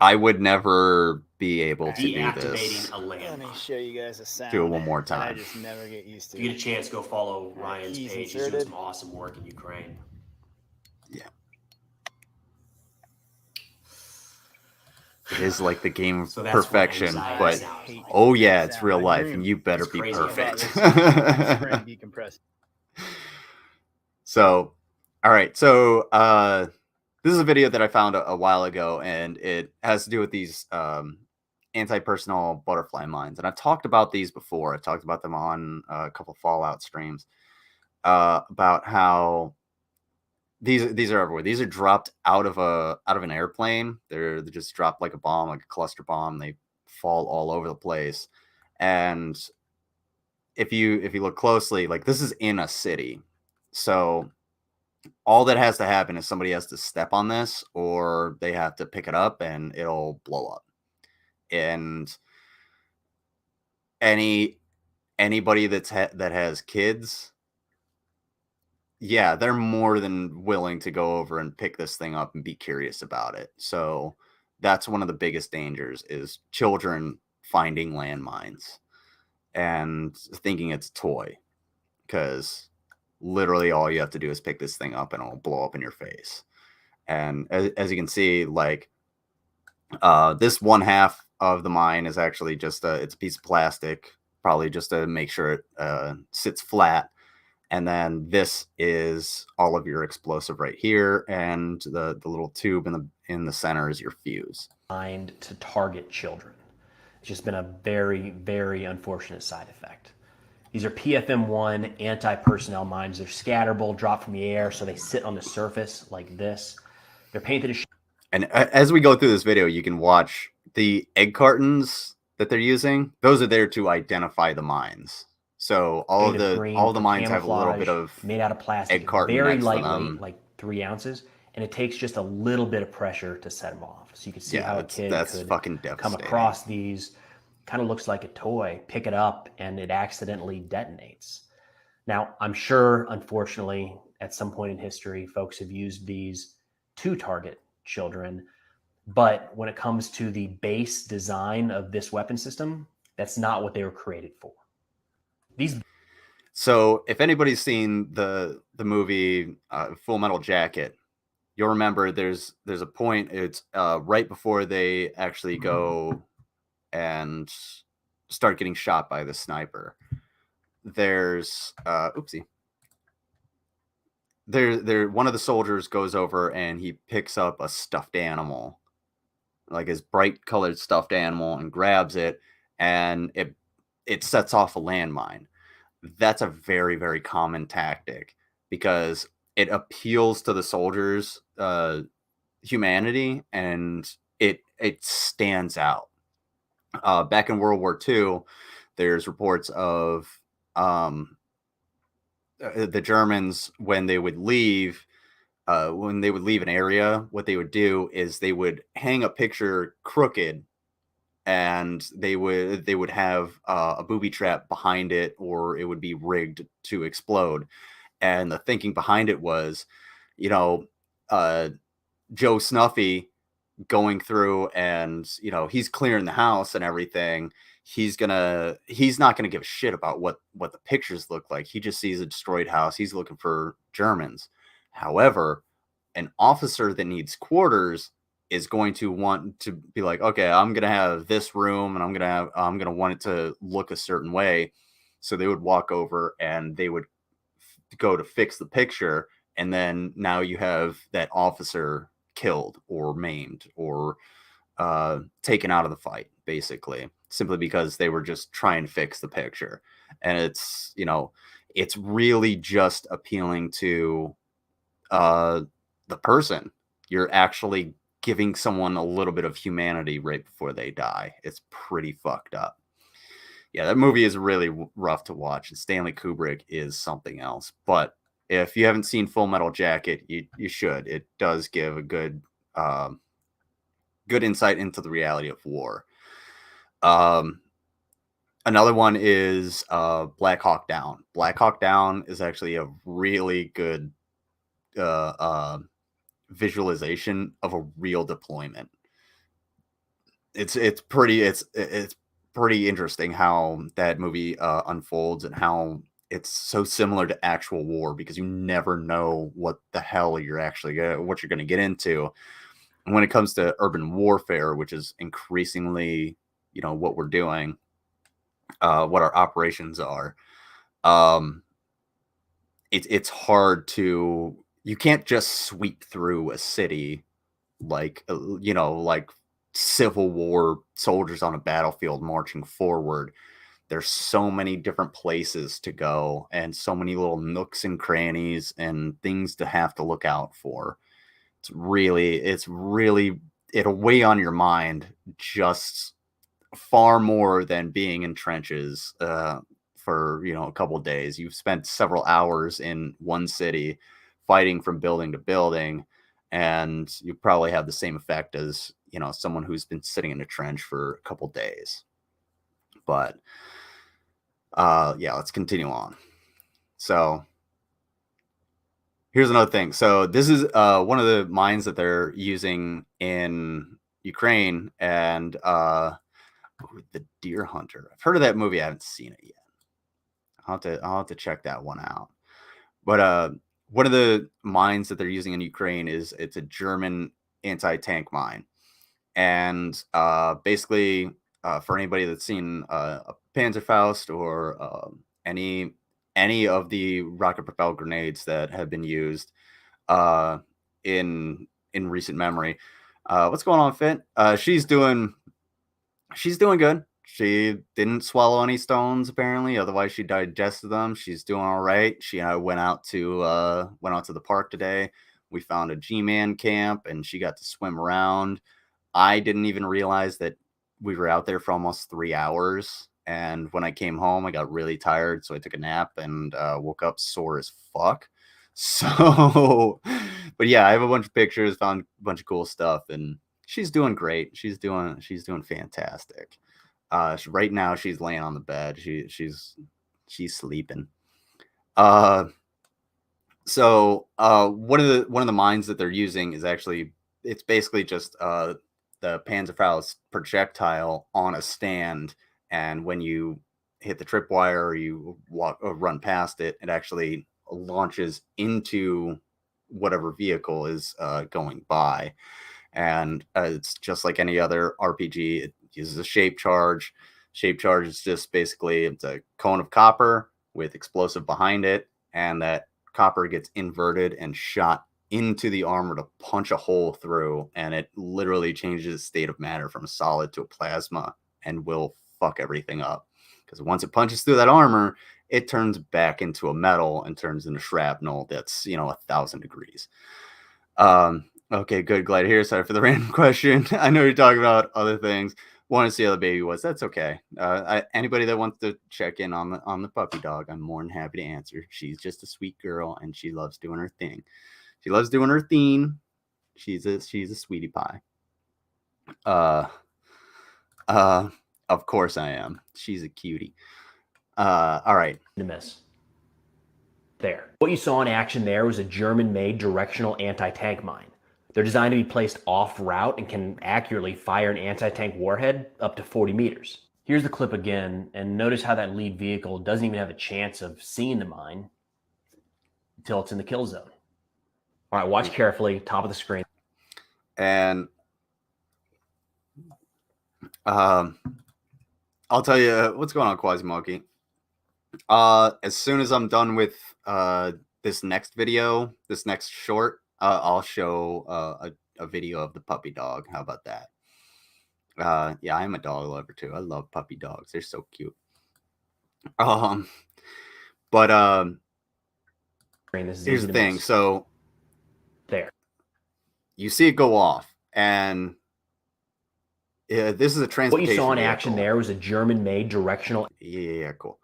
I would never be able to do this. Deactivating a Let me landmine. show you guys a sound. Do it one more that I time. just never get used If to. you get a chance, go follow Ryan's keys page. He's doing inserted. some awesome work in Ukraine. Yeah. It is like the game of So that's where perfection, anxiety but sounds like. oh yeah, it's Sound. real I life, dream. and you better It's be crazy. perfect. Spring decompressed. So, all right. So, this is a video that I found a while ago, and it has to do with these anti-personnel butterfly mines. And I've talked about these before. I've talked about them on a couple of Fallout streams about how these are everywhere. These are dropped out of an airplane. They're just dropped like a bomb, like a cluster bomb. They fall all over the place. And if you look closely, like this is in a city. So all that has to happen is somebody has to step on this, or they have to pick it up and it'll blow up. And anybody that has kids, yeah, they're more than willing to go over and pick this thing up and be curious about it. So that's one of the biggest dangers is children finding landmines and thinking it's a toy, because literally all you have to do is pick this thing up and it'll blow up in your face. And as you can see, like this one half of the mine is actually just it's a piece of plastic, probably just to make sure it sits flat. And then this is all of your explosive right here, and the little tube in the center is your fuse. Designed to target children. It's just been a very, very unfortunate side effect. These are PFM1 anti-personnel mines. They're scatterable, drop from the air, so they sit on the surface like this. They're painted as And as we go through this video, you can watch the egg cartons that they're using. Those are there to identify the mines. So all of the mines have a little bit of made out of plastic, egg carton very next to lightweight, them. like 3 ounces, and it takes just a little bit of pressure to set them off. So you can see how a kid could fucking come devastating. across these. Kind of looks like a toy, pick it up, and it accidentally detonates. Now, I'm sure, unfortunately, at some point in history, folks have used these to target children. But when it comes to the base design of this weapon system, that's not what they were created for. So if anybody's seen the movie Full Metal Jacket, you'll remember there's a point, it's right before they actually go and start getting shot by the sniper. There's there one of the soldiers goes over and he picks up a stuffed animal, like his bright colored stuffed animal, and grabs it, and it sets off a landmine. That's a very, very common tactic because it appeals to the soldiers' humanity, and it stands out. Back in World War II, there's reports of the Germans when they would leave an area, what they would do is they would hang a picture crooked, and they would have a booby trap behind it, or it would be rigged to explode. And the thinking behind it was, Joe Snuffy going through and, he's clearing the house and everything. He's not gonna give a shit about what the pictures look like. He just sees a destroyed house. He's looking for Germans. However, an officer that needs quarters is going to want to be like, okay, I'm going to have this room, and I'm going to want it to look a certain way. So they would walk over and they would go to fix the picture. And then now you have that officer killed or maimed or taken out of the fight, basically, simply because they were just trying to fix the picture. And it's really just appealing to the person. You're actually giving someone a little bit of humanity right before they die. It's pretty fucked up. Yeah, that movie is really rough to watch, and Stanley Kubrick is something else. But if you haven't seen Full Metal Jacket, you should. It does give a good good insight into the reality of war. Another one is Black Hawk Down. Black Hawk Down is actually a really good visualization of a real deployment. It's pretty interesting how that movie unfolds and how it's so similar to actual war, because you never know what the hell you're actually what you're going to get into. And when it comes to urban warfare, which is increasingly, what we're doing, what our operations are, it's hard to, you can't just sweep through a city like like Civil War soldiers on a battlefield marching forward. There's so many different places to go and so many little nooks and crannies and things to have to look out for. It'll weigh on your mind just far more than being in trenches for a couple of days. You've spent several hours in one city fighting from building to building, and you probably have the same effect as someone who's been sitting in a trench for a couple of days. But yeah, let's continue on. So here's another thing. So this is one of the mines that they're using in Ukraine, and The Deer Hunter. I've heard of that movie. I haven't seen it yet. I'll have to check that one out. But one of the mines that they're using in Ukraine it's a German anti-tank mine. And basically, for anybody that's seen a Panzerfaust or any of the rocket propelled grenades that have been used in recent memory, what's going on, Fit? She's doing good. She didn't swallow any stones, apparently. Otherwise, she digested them. She's doing all right. She and I went out to the park today. We found a G-Man camp, and she got to swim around. I didn't even realize that we were out there for almost 3 hours. And when I came home, I got really tired, so I took a nap and woke up sore as fuck. So, but yeah, I have a bunch of pictures, found a bunch of cool stuff, and she's doing great. She's doing fantastic. Right now she's laying on the bed. She's sleeping. So one of the mines that they're using is actually, it's basically just the Panzerfaust projectile on a stand, and when you hit the tripwire or you walk or run past it, it actually launches into whatever vehicle is going by. And it's just like any other RPG. It uses a shape charge. Shape charge is just basically, it's a cone of copper with explosive behind it, and that copper gets inverted and shot into the armor to punch a hole through, and it literally changes the state of matter from a solid to a plasma and will fuck everything up. Because once it punches through that armor, it turns back into a metal and turns into shrapnel that's 1,000 degrees. Okay, good. Glad to hear. Sorry for the random question. I know you're talking about other things. Want to see how the baby was. That's okay. Anybody that wants to check in on the puppy dog, I'm more than happy to answer. She's just a sweet girl, and she loves doing her thing. She loves doing her thing. She's a sweetie pie. Of course I am. She's a cutie. All right. To miss. There. What you saw in action there was a German-made directional anti-tank mine. They're designed to be placed off route and can accurately fire an anti-tank warhead up to 40 meters. Here's the clip again, and notice how that lead vehicle doesn't even have a chance of seeing the mine until it's in the kill zone. All right, watch carefully, top of the screen. And I'll tell you what's going on, Quasimonkey. As soon as I'm done with this next video, this next short, I'll show a video of the puppy dog. How about that? Yeah, I'm a dog lover too. I love puppy dogs. They're so cute. But here's the thing. So there, you see it go off, and this is a transportation. What you saw in vehicle. action there was a German-made directional. Yeah, cool.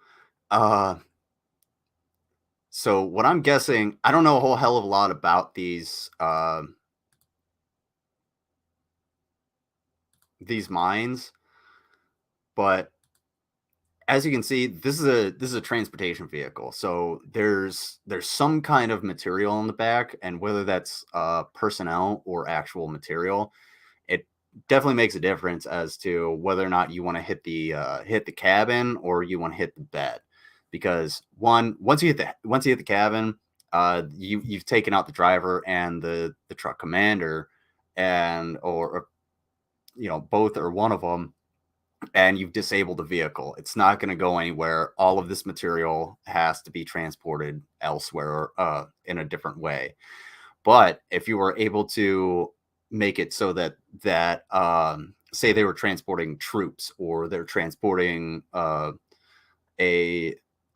So what I'm guessing, I don't know a whole hell of a lot about these these mines, but as you can see, this is a transportation vehicle. So there's some kind of material in the back, and whether that's personnel or actual material, it definitely makes a difference as to whether or not you want to hit the cabin or you want to hit the bed. Because once you hit the cabin, you've taken out the driver and the truck commander, and or both or one of them, and you've disabled the vehicle. It's not going to go anywhere. All of this material has to be transported elsewhere in a different way. But if you were able to make it so that say they were transporting troops, or they're transporting a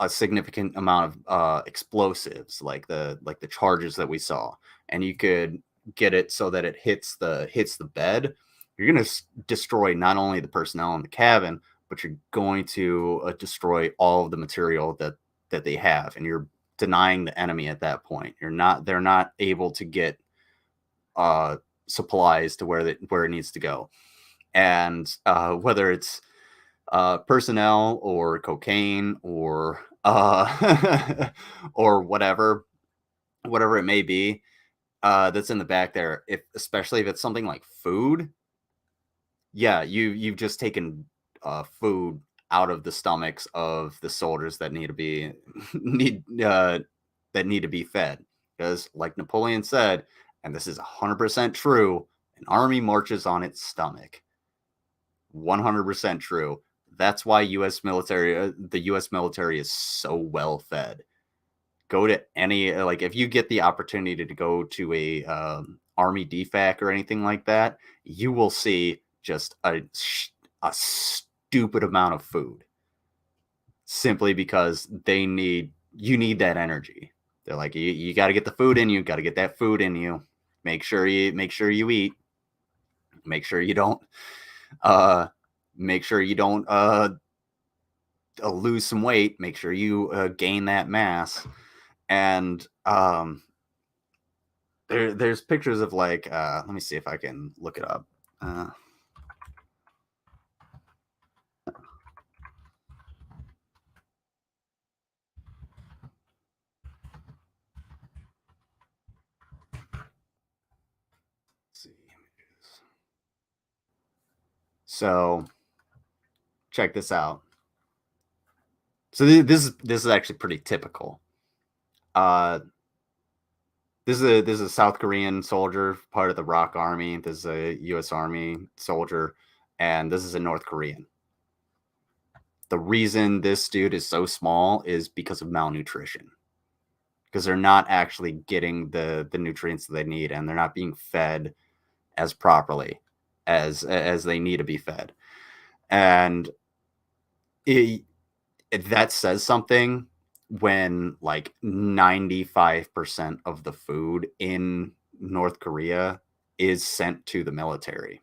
significant amount of explosives, like the charges that we saw, and you could get it so that it hits the bed, you're going to destroy not only the personnel in the cabin, but you're going to destroy all of the material that they have, and you're denying the enemy at that point. They're not able to get supplies to where it needs to go. And whether it's personnel or cocaine or or whatever it may be, that's in the back there, especially if it's something like food, yeah, you've just taken food out of the stomachs of the soldiers that need to be fed. Because, like Napoleon said, and this is 100% true, an army marches on its stomach. 100% true. That's why the U.S. military is so well fed. Go to any, like, if you get the opportunity to go to a army DFAC or anything like that, you will see just a stupid amount of food, simply because you need that energy. They're like, you got to get the food in you, got to get that food in you. Make sure you eat. Make sure you don't lose some weight. Make sure you gain that mass. And there's pictures of, like, let me see if I can look it up. So check this out. So this is actually pretty typical. This is a South Korean soldier, part of the ROK Army. This is a U.S. Army soldier, and this is a North Korean. The reason this dude is so small is because of malnutrition, because they're not actually getting the nutrients that they need, and they're not being fed as properly as they need to be fed. And that says something when, like, 95% of the food in North Korea is sent to the military.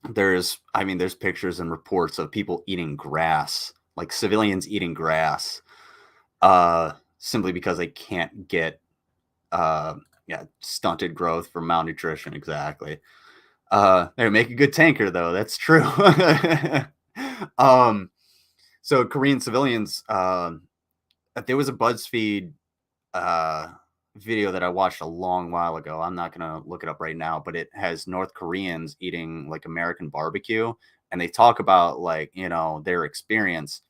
There's pictures and reports of people eating grass, like civilians eating grass, simply because they can't get stunted growth from malnutrition. Exactly. They make a good tanker, though. That's true. So Korean civilians, there was a BuzzFeed video that I watched a long while ago. I'm not going to look it up right now, but it has North Koreans eating, like, American barbecue, and they talk about, like, their experience.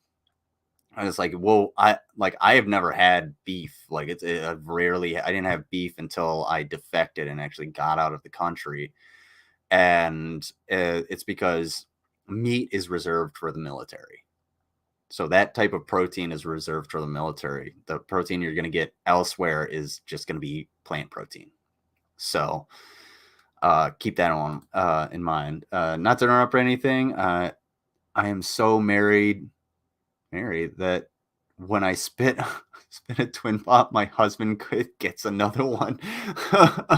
And it's like, well, I have never had beef. Like, I didn't have beef until I defected and actually got out of the country. And it's because meat is reserved for the military. So that type of protein is reserved for the military. The protein you're going to get elsewhere is just going to be plant protein. So keep that in mind. Not to interrupt or anything. I am so married that when I spit a twin pop, my husband gets another one.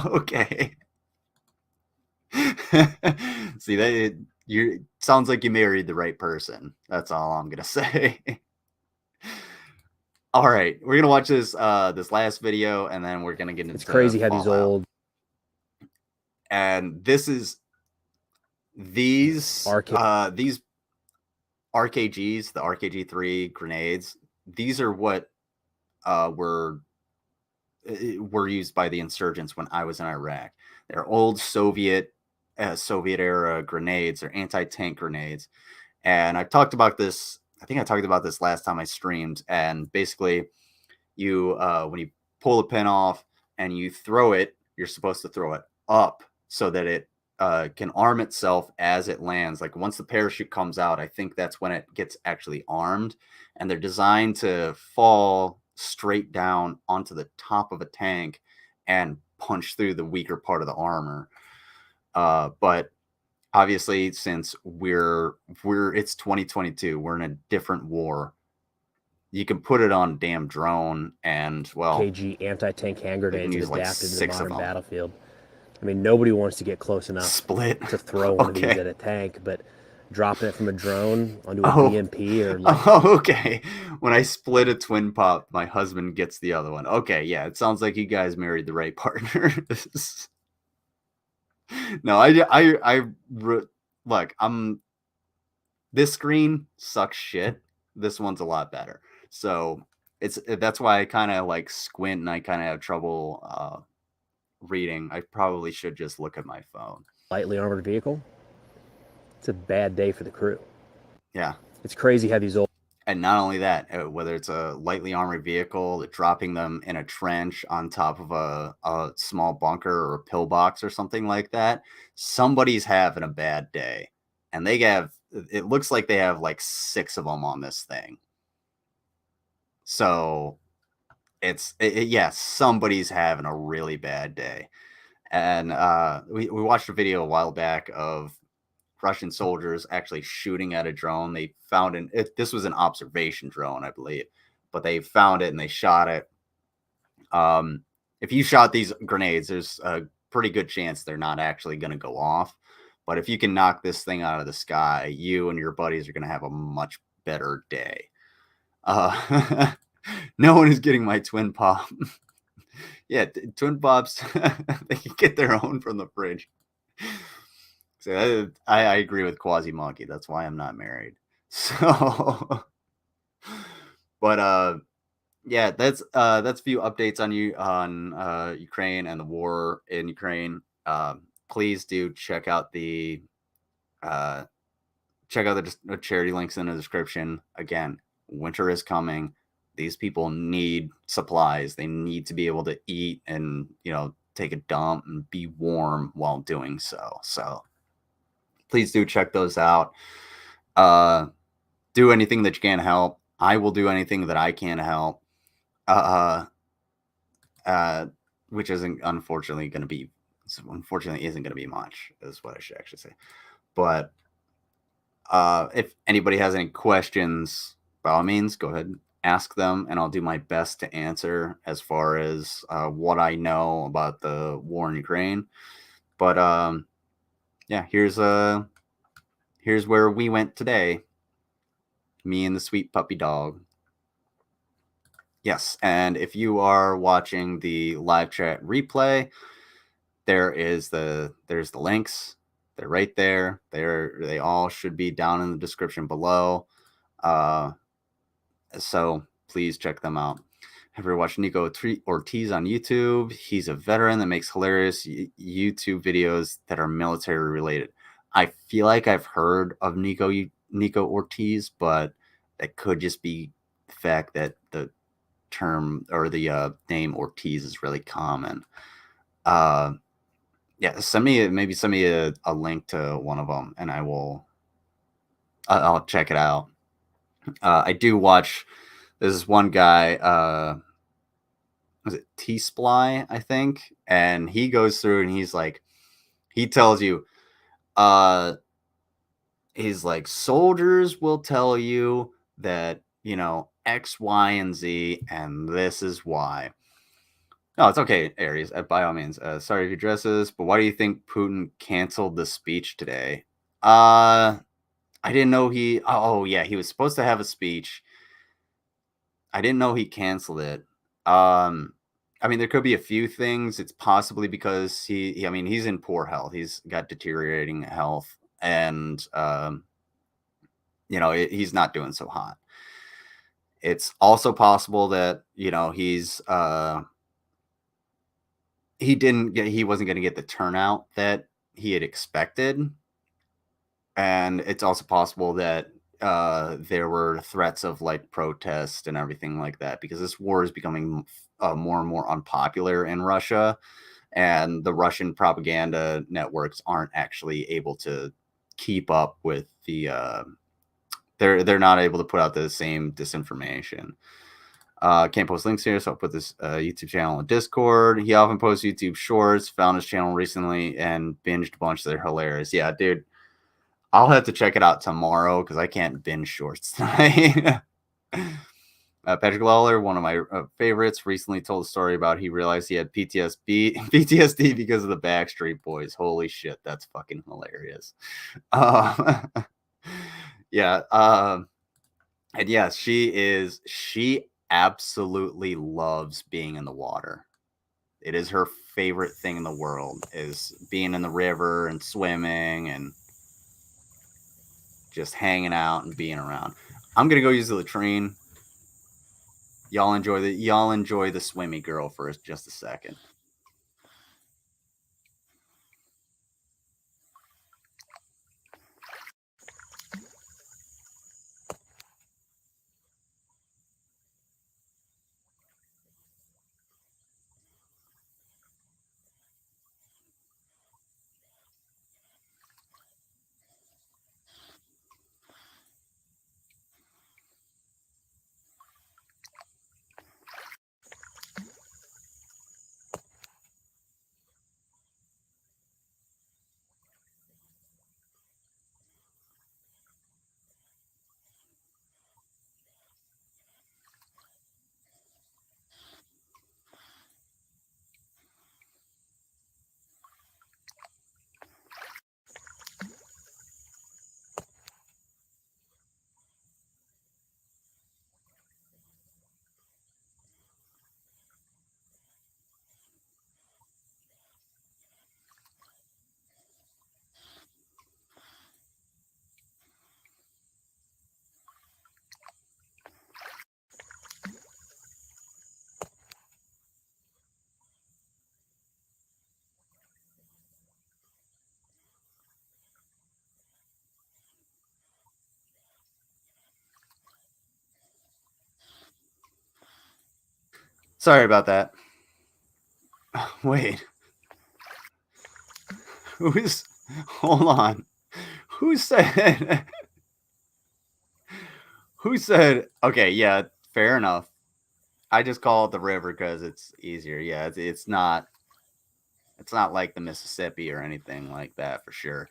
Okay. See, that sounds like you married the right person. That's all I'm gonna say. All right, we're gonna watch this last video, and then we're gonna get into It's crazy how these Fallout. old. And this is These RK- RKGs, the RKG-3 grenades, these are what were used by the insurgents when I was in Iraq. They're old Soviet era grenades. They're anti-tank grenades. And I talked about this. I think I talked about this last time I streamed. And basically, you when you pull the pin off and you throw it, you're supposed to throw it up so that it can arm itself as it lands. Like once the parachute comes out, I think that's when it gets actually armed. And they're designed to fall straight down onto the top of a tank and punch through the weaker part of the armor. But obviously, since it's 2022, we're in a different war. You can put it on a damn drone and, well, KG anti-tank hand grenades use have like adapted to the 6 of modern them. battlefield. I mean, nobody wants to get close enough Split. to throw one of these Okay. at a tank, but dropping it from a drone onto a Oh. BMP or like Oh, okay. When I split a twin pop, my husband gets the other one. Okay, yeah, it sounds like you guys married the right partner. No, look, this screen sucks shit. This one's a lot better. So that's why I kind of like squint and I kind of have trouble reading. I probably should just look at my phone. lightly armored vehicle. It's a bad day for the crew. Yeah. It's crazy how these old And not only that, whether it's a lightly armored vehicle, dropping them in a trench on top of a small bunker or a pillbox or something like that, somebody's having a bad day. And it looks like they have like 6 of them on this thing. So yes, somebody's having a really bad day. And we watched a video a while back of Russian soldiers actually shooting at a drone. They found this was an observation drone, I believe, but they found it and they shot it. If you shot these grenades, there's a pretty good chance they're not actually going to go off. But if you can knock this thing out of the sky, you and your buddies are going to have a much better day. No one is getting my twin pop. Yeah, twin pops, they can get their own from the fridge. So I agree with Quasi Monkey. That's why I'm not married. So, but yeah, that's a few updates on Ukraine and the war in Ukraine. Please do check out the charity links in the description. Again, winter is coming. These people need supplies. They need to be able to eat and, take a dump and be warm while doing so. So please do check those out. Do anything that you can help. I will do anything that I can help. Which unfortunately isn't going to be much, is what I should actually say. But if anybody has any questions, by all means, go ahead and ask them, and I'll do my best to answer as far as what I know about the war in Ukraine. But yeah, here's where we went today. Me and the sweet puppy dog. Yes, and if you are watching the live chat replay, there's the links. They're right there. They all should be down in the description below. So please check them out. Have you ever watched Nico Ortiz on YouTube? He's a veteran that makes hilarious YouTube videos that are military related. I feel like I've heard of Nico Ortiz, but that could just be the fact that the term or the name Ortiz is really common. Yeah, send me a link to one of them, and I'll check it out. I do watch. There's one guy. Was it T-Sply, I think? And he goes through and he's like, he tells you, he's like, soldiers will tell you that, X, Y, and Z, and this is why. No, it's okay, Aries. By all means. Sorry if you address this, but why do you think Putin canceled the speech today? I didn't know oh yeah, he was supposed to have a speech. I didn't know he canceled it. I mean, there could be a few things. It's possibly because he's in poor health. He's got deteriorating health, and you know, he's not doing so hot. It's also possible that, you know, he wasn't going to get the turnout that he had expected. And it's also possible that there were threats of like protest and everything like that, because this war is becoming more and more unpopular in Russia, and the Russian propaganda networks aren't actually able to keep up with the they're not able to put out the same disinformation. Can't post links here, so I'll put this YouTube channel in Discord. He often posts YouTube shorts. Found his channel recently and binged a bunch. They're hilarious. Yeah, dude. I'll have to check it out tomorrow because I can't binge shorts tonight. Patrick Lawler, one of my favorites, recently told a story about he realized he had PTSD because of the Backstreet Boys. Holy shit, that's fucking hilarious. Yeah. And yes, she absolutely loves being in the water. It is her favorite thing in the world, is being in the river and swimming and just hanging out and being around. I'm gonna go use the latrine. Y'all enjoy the swimmy girl for just a second. Sorry about that. Wait. Hold on. Who said okay, yeah, fair enough. I just call it the river because it's easier. Yeah, it's not like the Mississippi or anything like that for sure.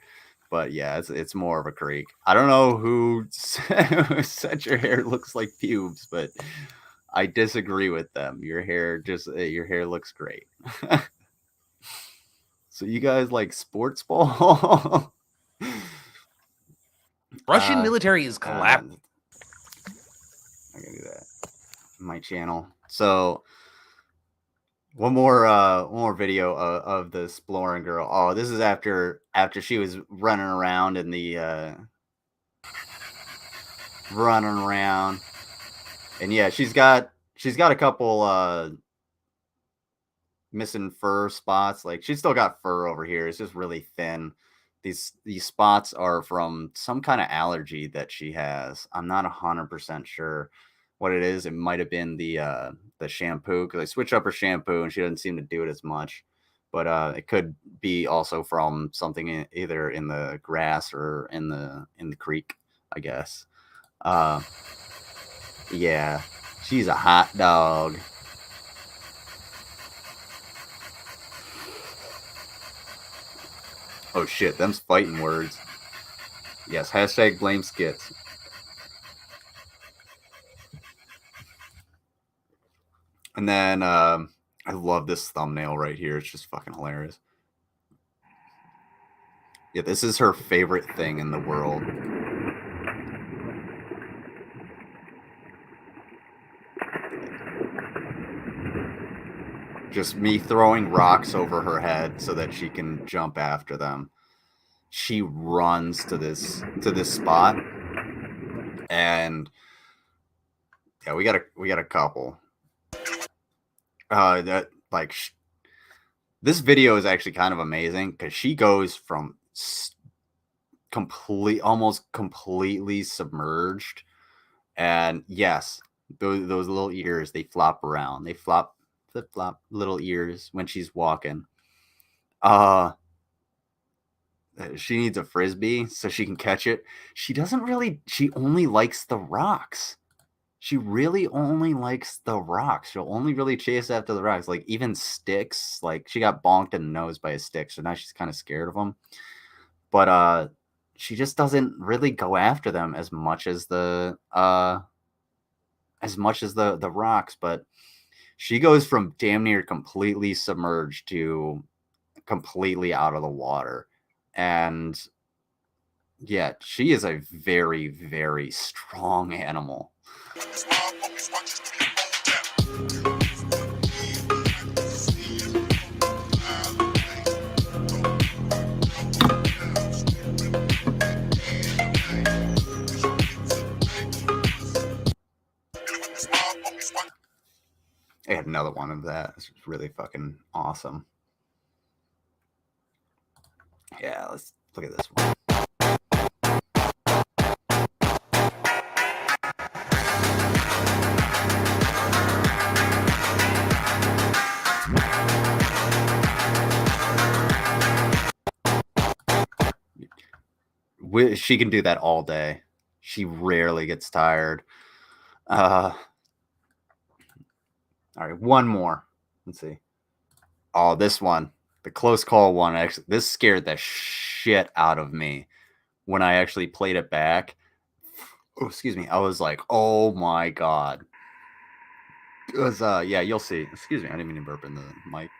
But yeah, it's more of a creek. I don't know who said your hair looks like pubes, but I disagree with them. Your hair looks great. So you guys like sports ball? Russian military is collapsed. I gotta do that. My channel. So one more video of the exploring girl. Oh, this is after she was running around in the running around. And yeah, she's got a couple missing fur spots. Like, she's still got fur over here. It's just really thin. These spots are from some kind of allergy that she has. I'm not 100% sure what it is. It might have been the shampoo, because I switched up her shampoo and she doesn't seem to do it as much. But it could be also from something either in the grass or in the creek, I guess. Yeah, she's a hot dog. Oh shit, them's fighting words. Yes, hashtag blame skits. And then I love this thumbnail right here. It's just fucking hilarious. Yeah, this is her favorite thing in the world. Just me throwing rocks over her head so that she can jump after them. she runs to this spot, and yeah, we got a couple. That like this video is actually kind of amazing because she goes from almost completely submerged, and yes, those little ears, they flop around, they flip flop little ears when she's walking. She needs a frisbee so she can catch it. She only likes the rocks. She really only likes the rocks. She'll only really chase after the rocks. Like even sticks. Like she got bonked in the nose by a stick, so now she's kind of scared of them. But she just doesn't really go after them as much as the rocks. But she goes from damn near completely submerged to completely out of the water. And yeah, she is a very, very strong animal. I had another one of that. It's really fucking awesome. Yeah, let's look at this one. She can do that all day. She rarely gets tired. All right, one more. Let's see. Oh, this one. The close call one, actually, this scared the shit out of me when I actually played it back. Oh, excuse me. I was like, oh my God. It was, yeah, you'll see. Excuse me. I didn't mean to burp in the mic.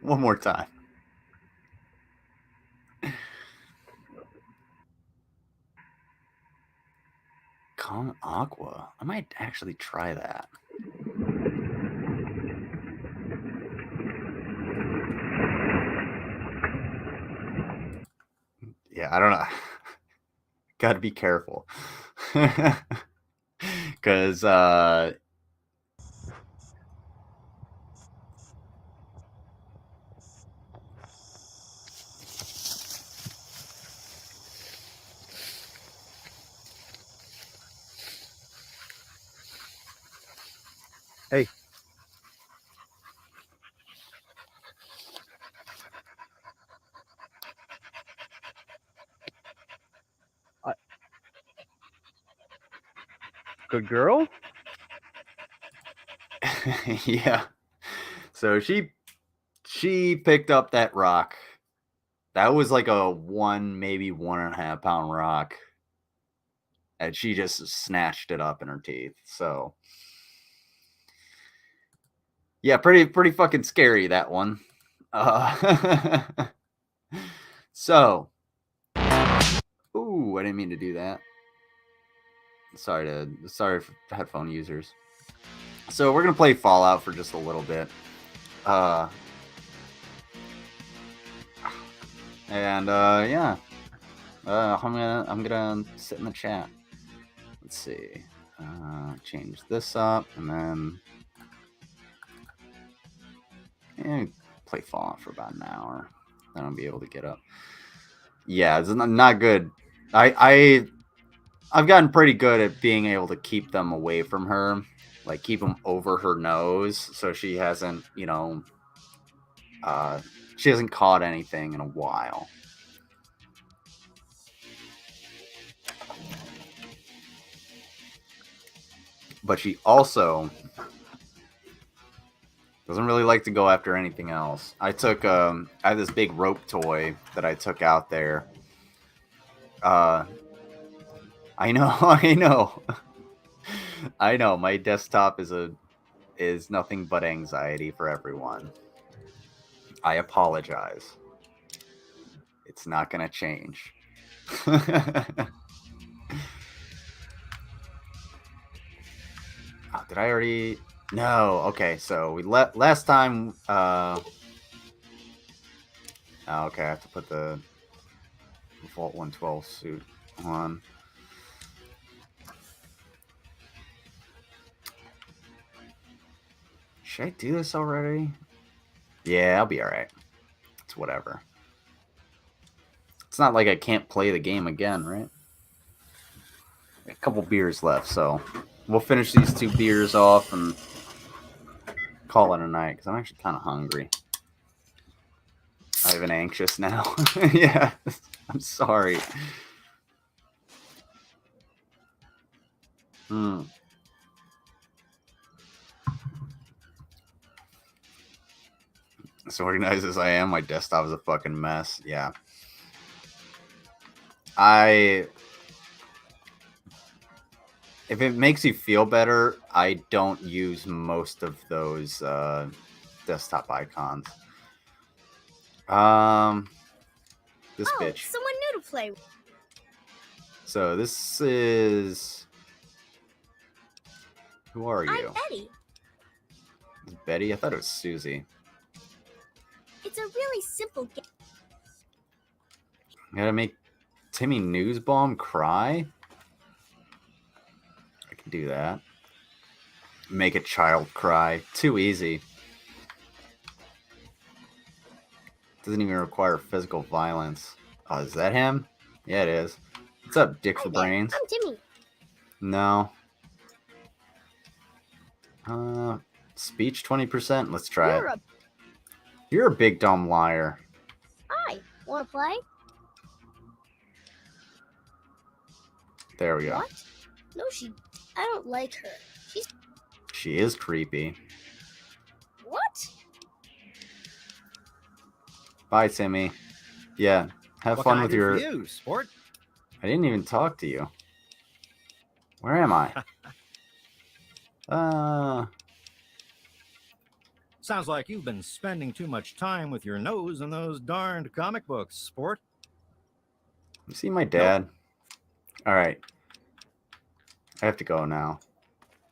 One more time. Con Aqua. I might actually try that. Yeah, I don't know. Got to be careful. Because, hey. Good girl. Yeah. So she picked up that rock. That was like a maybe 1.5 pound rock. And she just snatched it up in her teeth. So yeah, pretty fucking scary, that one. So ooh, I didn't mean to do that. Sorry for headphone users. So we're gonna play Fallout for just a little bit. Yeah. I'm gonna sit in the chat. Let's see. Change this up and then play Fallout for about an hour. Then I'll be able to get up. Yeah, it's not good. I've gotten pretty good at being able to keep them away from her, like keep them over her nose, so she hasn't, she hasn't caught anything in a while. But she also doesn't really like to go after anything else. I have this big rope toy that I took out there. I know. I know. My desktop is nothing but anxiety for everyone. I apologize. It's not gonna change. Did I already? No. Okay, so we last time. Okay, I have to put the Vault 112 suit on. Should I do this already? Yeah, I'll be all right. It's whatever. It's not like I can't play the game again, right? A couple beers left, so we'll finish these 2 beers off and call it a night because I'm actually kind of hungry. I'm even anxious now. Yeah, I'm sorry. As organized as I am, my desktop is a fucking mess. Yeah. If it makes you feel better, I don't use most of those desktop icons. This bitch. Someone new to play. So this is... Who are you? I'm Betty. Is Betty? I thought it was Susie. It's a really simple game. Gotta make Timmy Newsbaum cry? I can do that. Make a child cry. Too easy. Doesn't even require physical violence. Oh, is that him? Yeah, it is. What's up, Dick for Brains? I'm Timmy. No. Speech 20%? Let's try it. You're a big dumb liar. Hi. Wanna play? There we go. What? No, I don't like her. She is creepy. What? Bye, Timmy. Yeah, have fun with your... you, sport? I didn't even talk to you. Where am I? Sounds like you've been spending too much time with your nose in those darned comic books, sport. You see my dad? All right. I have to go now.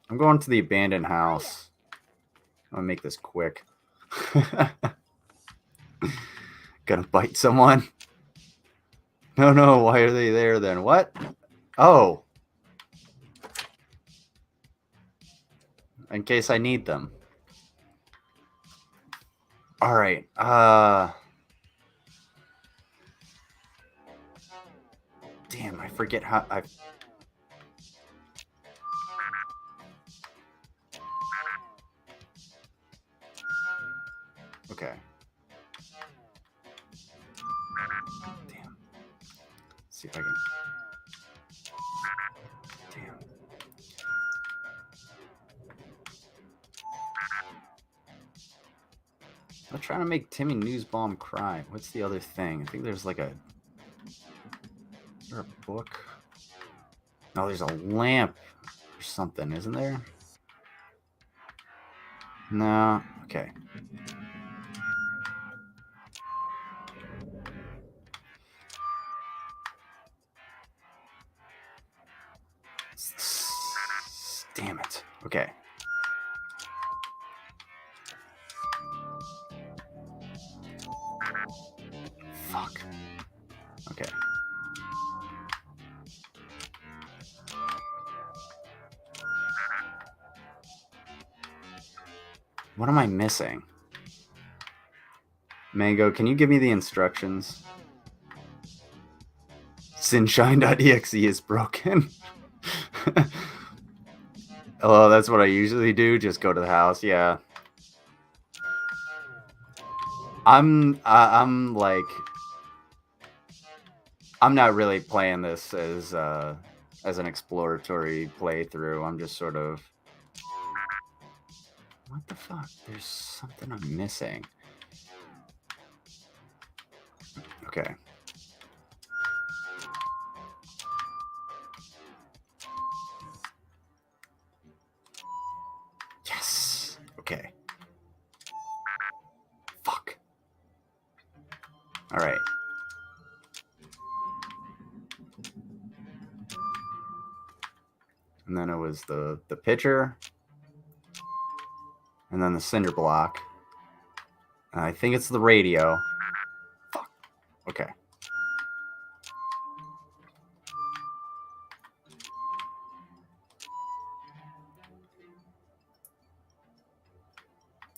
I'm going to the abandoned house. I'm gonna make this quick. Gonna bite someone? No, why are they there then? What? Oh. In case I need them. All right. Damn, I forget how I... Okay. Damn. Let's see if I can... Damn. I'm trying to make Timmy Newsbaum cry. What's the other thing? I think there's like a... Is there a book? No, there's a lamp or something, isn't there? No. Okay. Damn it. Okay. Fuck. Okay. What am I missing? Mango, can you give me the instructions? Sinshine.exe is broken. Oh, that's what I usually do. Just go to the house. Yeah. I'm like, I'm not really playing this as an exploratory playthrough. I'm just sort of, what the fuck? There's something I'm missing. Okay. Yes. Okay. Fuck. All right. And then it was the pitcher. And then the cinder block. I think it's the radio. Fuck. Okay.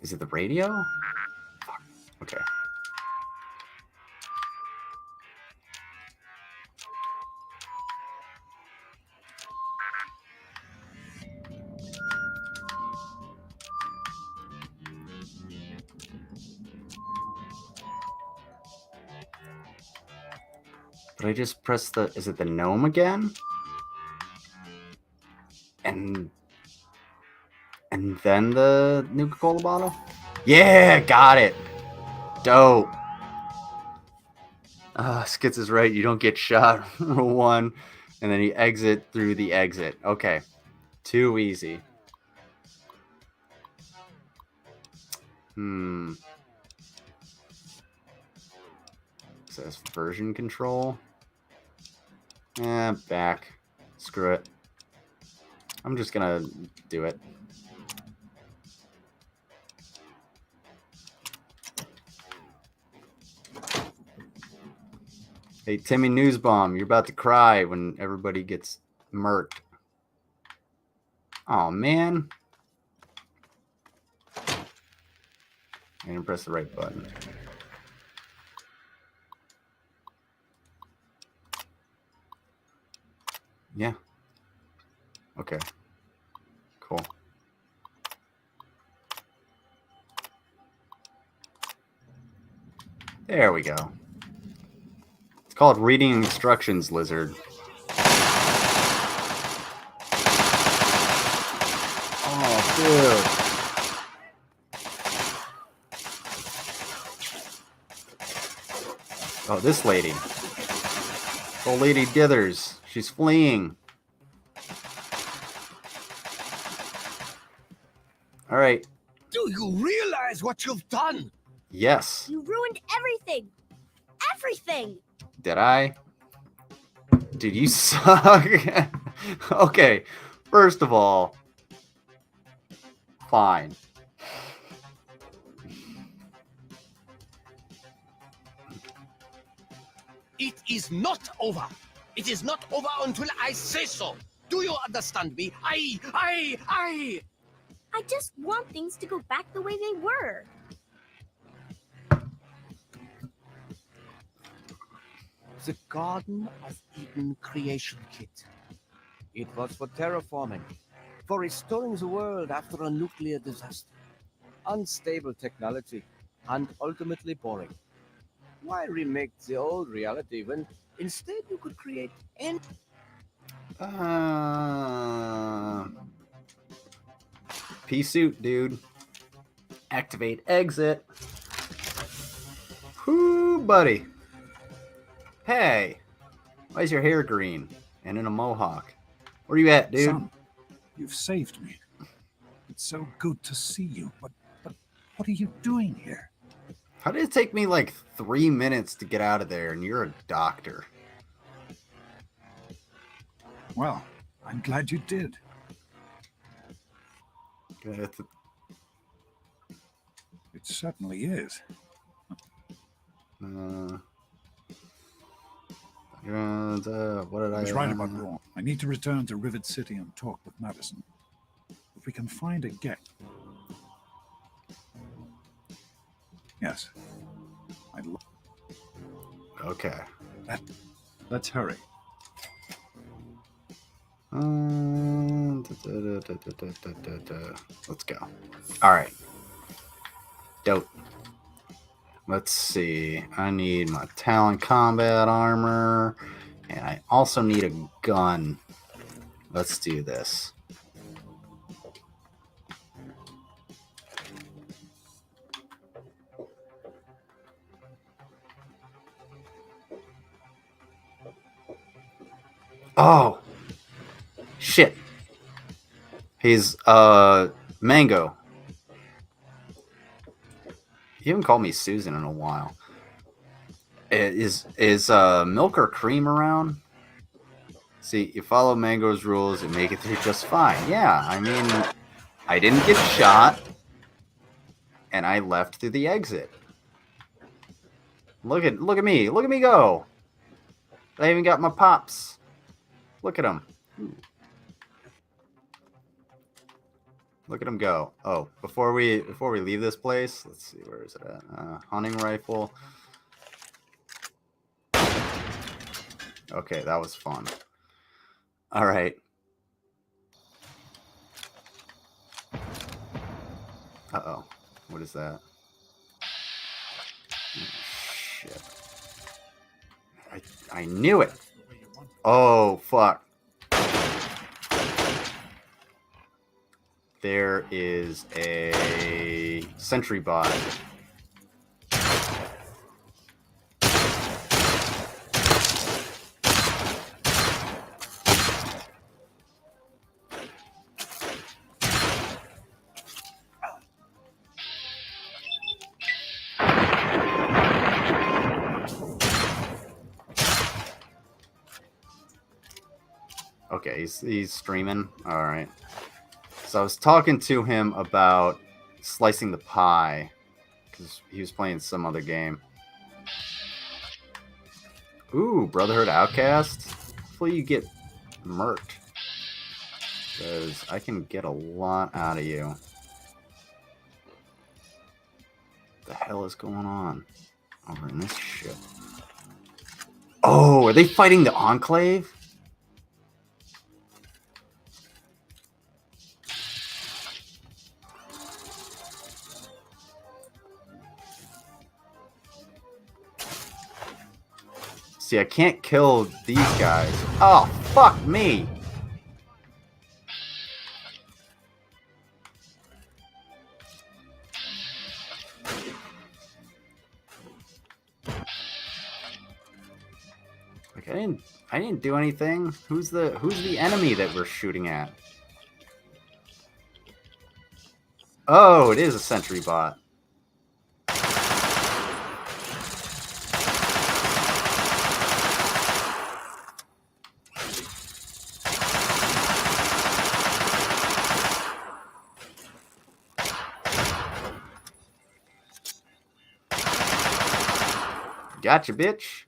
Is it the radio? Fuck. Okay. But I just press the... Is it the gnome again? And then the Nuka-Cola bottle? Yeah, got it. Dope. Skits is right. You don't get shot. One. And then you exit through the exit. Okay. Too easy. Says version control. Back. Screw it. I'm just gonna do it. Hey, Timmy Newsbomb, you're about to cry when everybody gets murked. Oh, man. I didn't press the right button. Yeah. Okay. Cool. There we go. It's called reading instructions, lizard. Oh, dude. Oh, this lady. Old Lady Dithers. She's fleeing. All right. Do you realize what you've done? Yes. You ruined everything. Everything. Did I? Dude, you suck. Okay. First of all, fine. It is not over. It is not over until I say so. Do you understand me? I just want things to go back the way they were. The Garden of Eden creation kit. It was for terraforming, for restoring the world after a nuclear disaster. Unstable technology, and ultimately boring. Why remake the old reality when instead you could create any... Pea suit, dude. Activate exit. Whoo, buddy. Hey. Why is your hair green and in a mohawk? Where you at, dude? Son, you've saved me. It's so good to see you, but what are you doing here? How did it take me like 3 minutes to get out of there and you're a doctor? Well, I'm glad you did. It certainly is. What did I was right about Braun. I need to return to Rivet City and talk with Madison. If we can find a gate. Yes. Okay. Let's hurry. Let's go. All right. Dope. Let's see. I need my Talon combat armor, and I also need a gun. Let's do this. Oh, shit. He's, Mango. You haven't called me Susan in a while. Is Milk or Cream around? See, you follow Mango's rules and make it through just fine. Yeah, I mean, I didn't get shot. and I left through the exit. Look at me. Look at me go. I even got my pops. Look at him. Look at him go. Oh, before we leave this place, let's see, where is it at? Hunting rifle. Okay, that was fun. All right. Uh-oh. What is that? Oh, shit. I knew it. Oh, fuck. There is a sentry bot. Okay, he's streaming. All right. So I was talking to him about slicing the pie because he was playing some other game. Ooh, Brotherhood Outcast. Hopefully you get murked, because I can get a lot out of you. What the hell is going on over in this ship? Oh, are they fighting the Enclave? See, I can't kill these guys. Oh, fuck me. Like, I didn't do anything. Who's the enemy that we're shooting at? Oh, it is a sentry bot. Gotcha, bitch.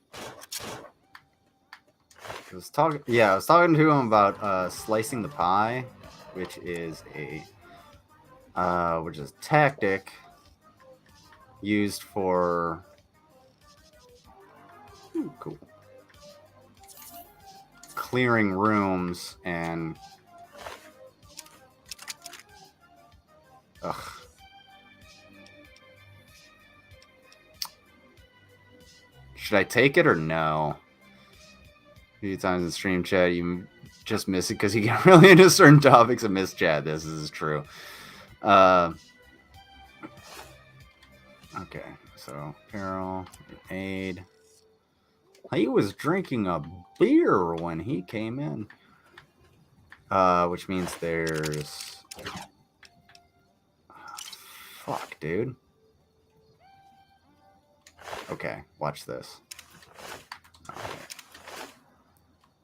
I was talking to him about slicing the pie, which is a tactic used for cool clearing rooms and Should I take it or no? A few times in stream chat, you just miss it because you get really into certain topics and miss chat. This is true. Okay, so Carol, aid. He was drinking a beer when he came in. Which means there's... fuck, dude. Okay, watch this. Okay.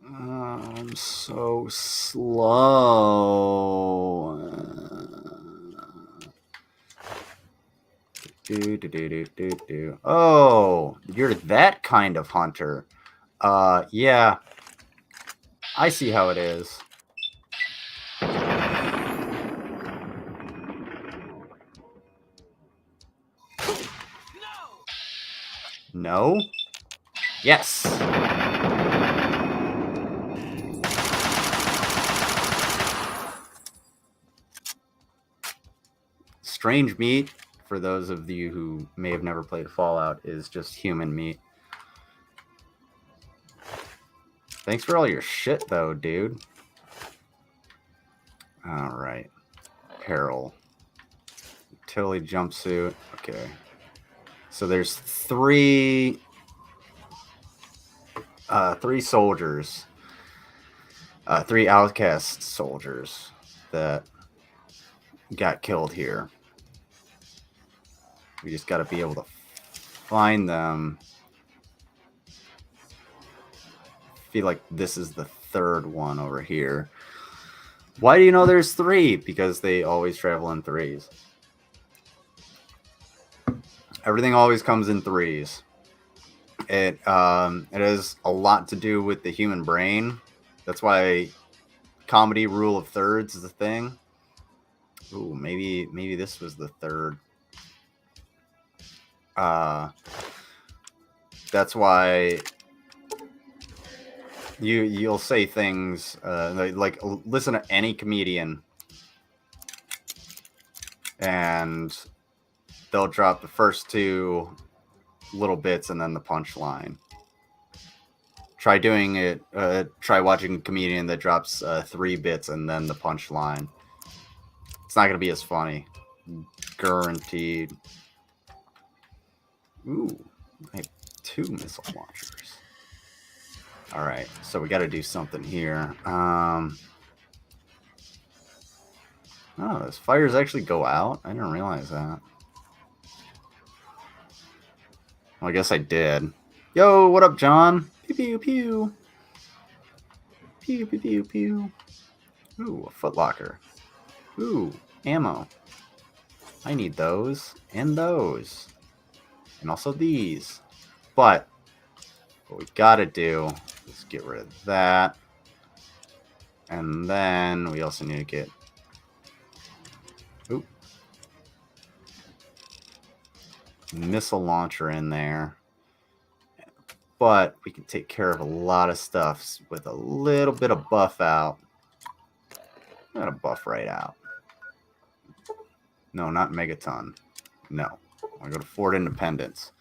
I'm so slow. Oh, you're that kind of hunter. Yeah. I see how it is. No? Yes. Strange meat, for those of you who may have never played Fallout, is just human meat. Thanks for all your shit, though, dude. All right. Peril. Utility jumpsuit. Okay. So there's three soldiers, three outcast soldiers that got killed here. We just got to be able to find them. I feel like this is the third one over here. Why do you know there's three? Because they always travel in threes. everything always comes in threes. It has a lot to do with the human brain. That's why comedy rule of thirds is a thing. Ooh, maybe this was the third. That's why you'll say things like listen to any comedian and they'll drop the first two little bits and then the punchline. Try doing it. Try watching a comedian that drops 3 bits and then the punchline. It's not gonna be as funny, guaranteed. Ooh, I have 2 missile launchers. All right, so we got to do something here. Oh, those fires actually go out? I didn't realize that. Well, I guess I did. Yo, what up, John? Pew, pew, pew. Pew, pew, pew, pew. Ooh, a footlocker. Ooh, ammo. I need those and those. And also these. But what we gotta do is get rid of that. And then we also need to get... Ooh. Missile launcher in there. But we can take care of a lot of stuff with a little bit of buff out. I'm gonna buff right out. No, not Megaton. No. I go to Fort Independence.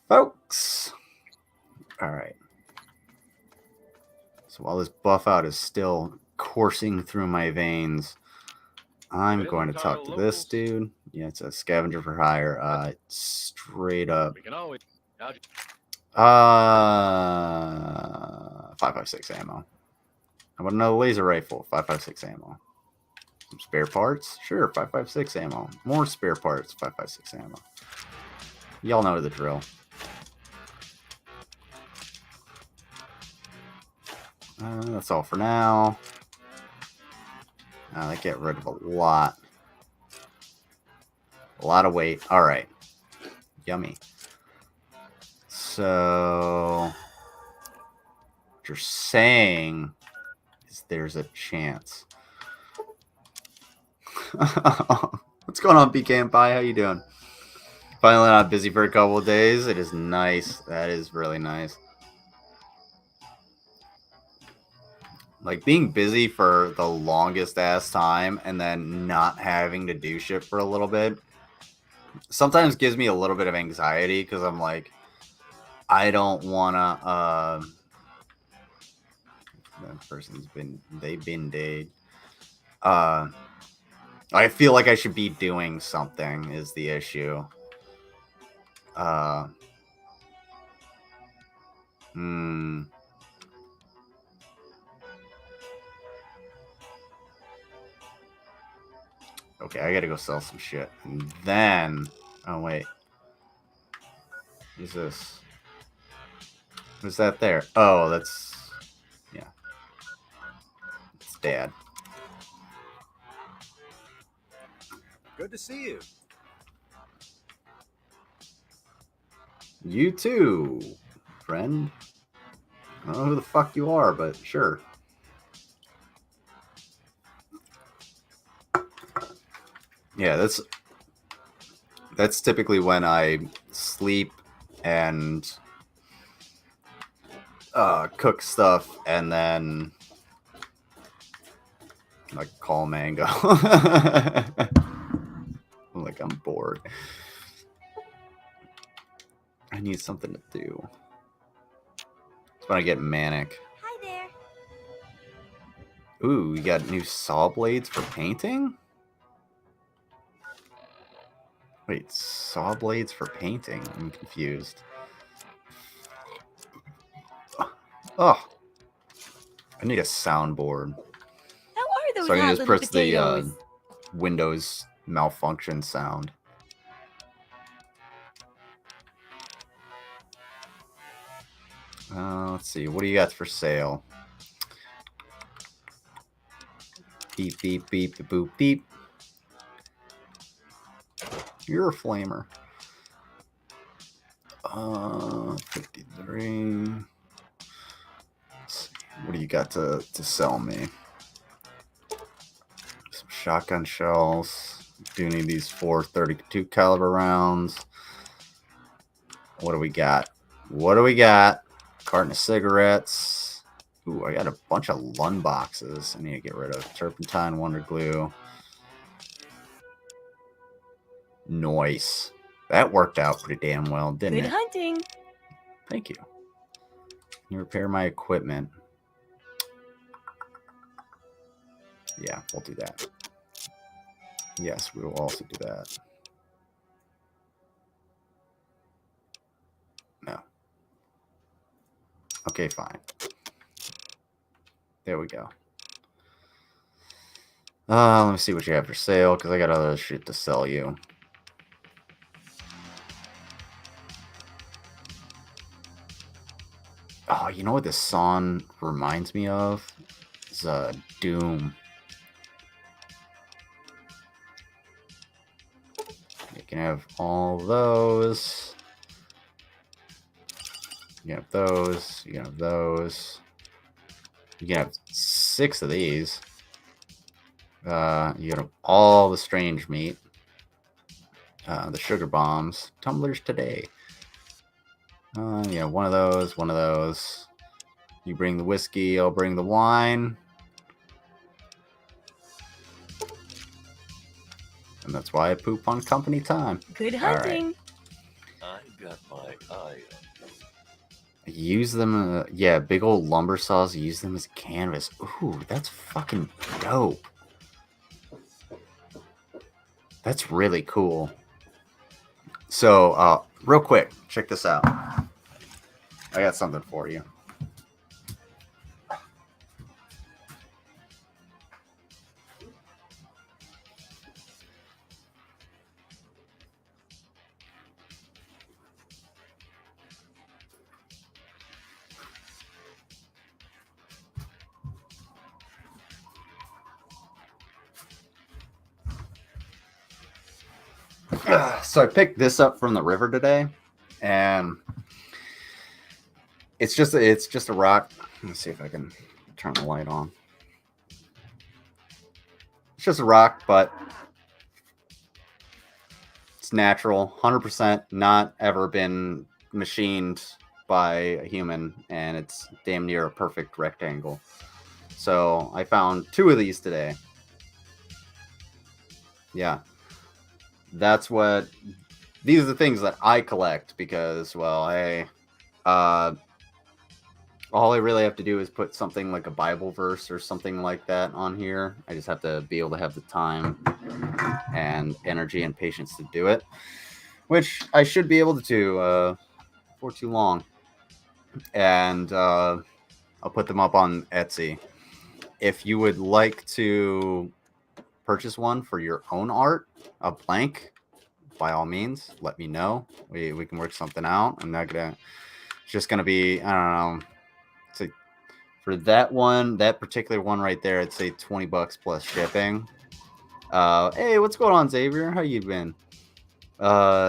Folks. Alright. So while this buff out is still coursing through my veins, I'm going to talk to this dude. Yeah, it's a scavenger for hire. Straight up. 5.56 ammo. How about another laser rifle? 5.56 ammo. Some spare parts? Sure, 5.56 ammo. More spare parts, 5.56 ammo. Y'all know the drill. That's all for now. They get rid of a lot. A lot of weight. All right. Yummy. So, what you're saying is there's a chance. What's going on, BK and Pie? How you doing? Finally not busy for a couple of days. It is nice. That is really nice. Like, being busy for the longest ass time and then not having to do shit for a little bit sometimes gives me a little bit of anxiety because I'm like, I don't want to, that person's they've been dead. I feel like I should be doing something is the issue. Okay, I gotta go sell some shit. And then... Oh, wait. Who's this? Who's that there? Oh, that's... Yeah. It's Dad. Good to see you. You too, friend. I don't know who the fuck you are, but sure. Yeah, that's typically when I sleep and cook stuff and then like call Mango. I'm like, I'm bored. I need something to do. That's when I get manic. Hi there. Ooh, you got new saw blades for painting? Wait, saw blades for painting? I'm confused. Oh, I need a soundboard. How are those So I can just little press the potatoes? Windows malfunction sound. Let's see, what do you got for sale? Beep, beep, beep, boop, beep. You're a flamer. 53. Let's see. What do you got to sell me? Some shotgun shells. Do need these 4.32 caliber rounds. What do we got? What do we got? Carton of cigarettes. Ooh, I got a bunch of Lund boxes. I need to get rid of turpentine, wonder glue. Nice. That worked out pretty damn well, didn't it? Good hunting. Thank you. Can you repair my equipment? Yeah, we'll do that. Yes, we will also do that. No. Okay, fine. There we go. Let me see what you have for sale, because I got other shit to sell you. Oh, you know what this song reminds me of? It's Doom. You can have all those. You can have those. You can have those. You can have 6 of these. You can have all the strange meat. The sugar bombs. Tumblers today. Yeah, one of those, one of those. You bring the whiskey, I'll bring the wine. And that's why I poop on company time. Good hunting. I got my eye on. Use them, yeah, big old lumber saws, use them as canvas. Ooh, that's fucking dope. That's really cool. So, real quick, check this out. I got something for you. So I picked this up from the river today, and it's just a rock. Let's see if I can turn the light on. It's just a rock, but it's natural, 100%, not ever been machined by a human, and it's damn near a perfect rectangle. So I found 2 of these today. Yeah. These are the things that I collect because, well, all I really have to do is put something like a Bible verse or something like that on here. I just have to be able to have the time and energy and patience to do it, which I should be able to do before too long. And I'll put them up on Etsy. If you would like to purchase one for your own art, a blank, by all means, let me know. We can work something out. I'm not gonna. It's just gonna be, I don't know. It's like for that one, that particular one right there, I'd say $20 plus shipping. Hey, what's going on, Xavier? How you been?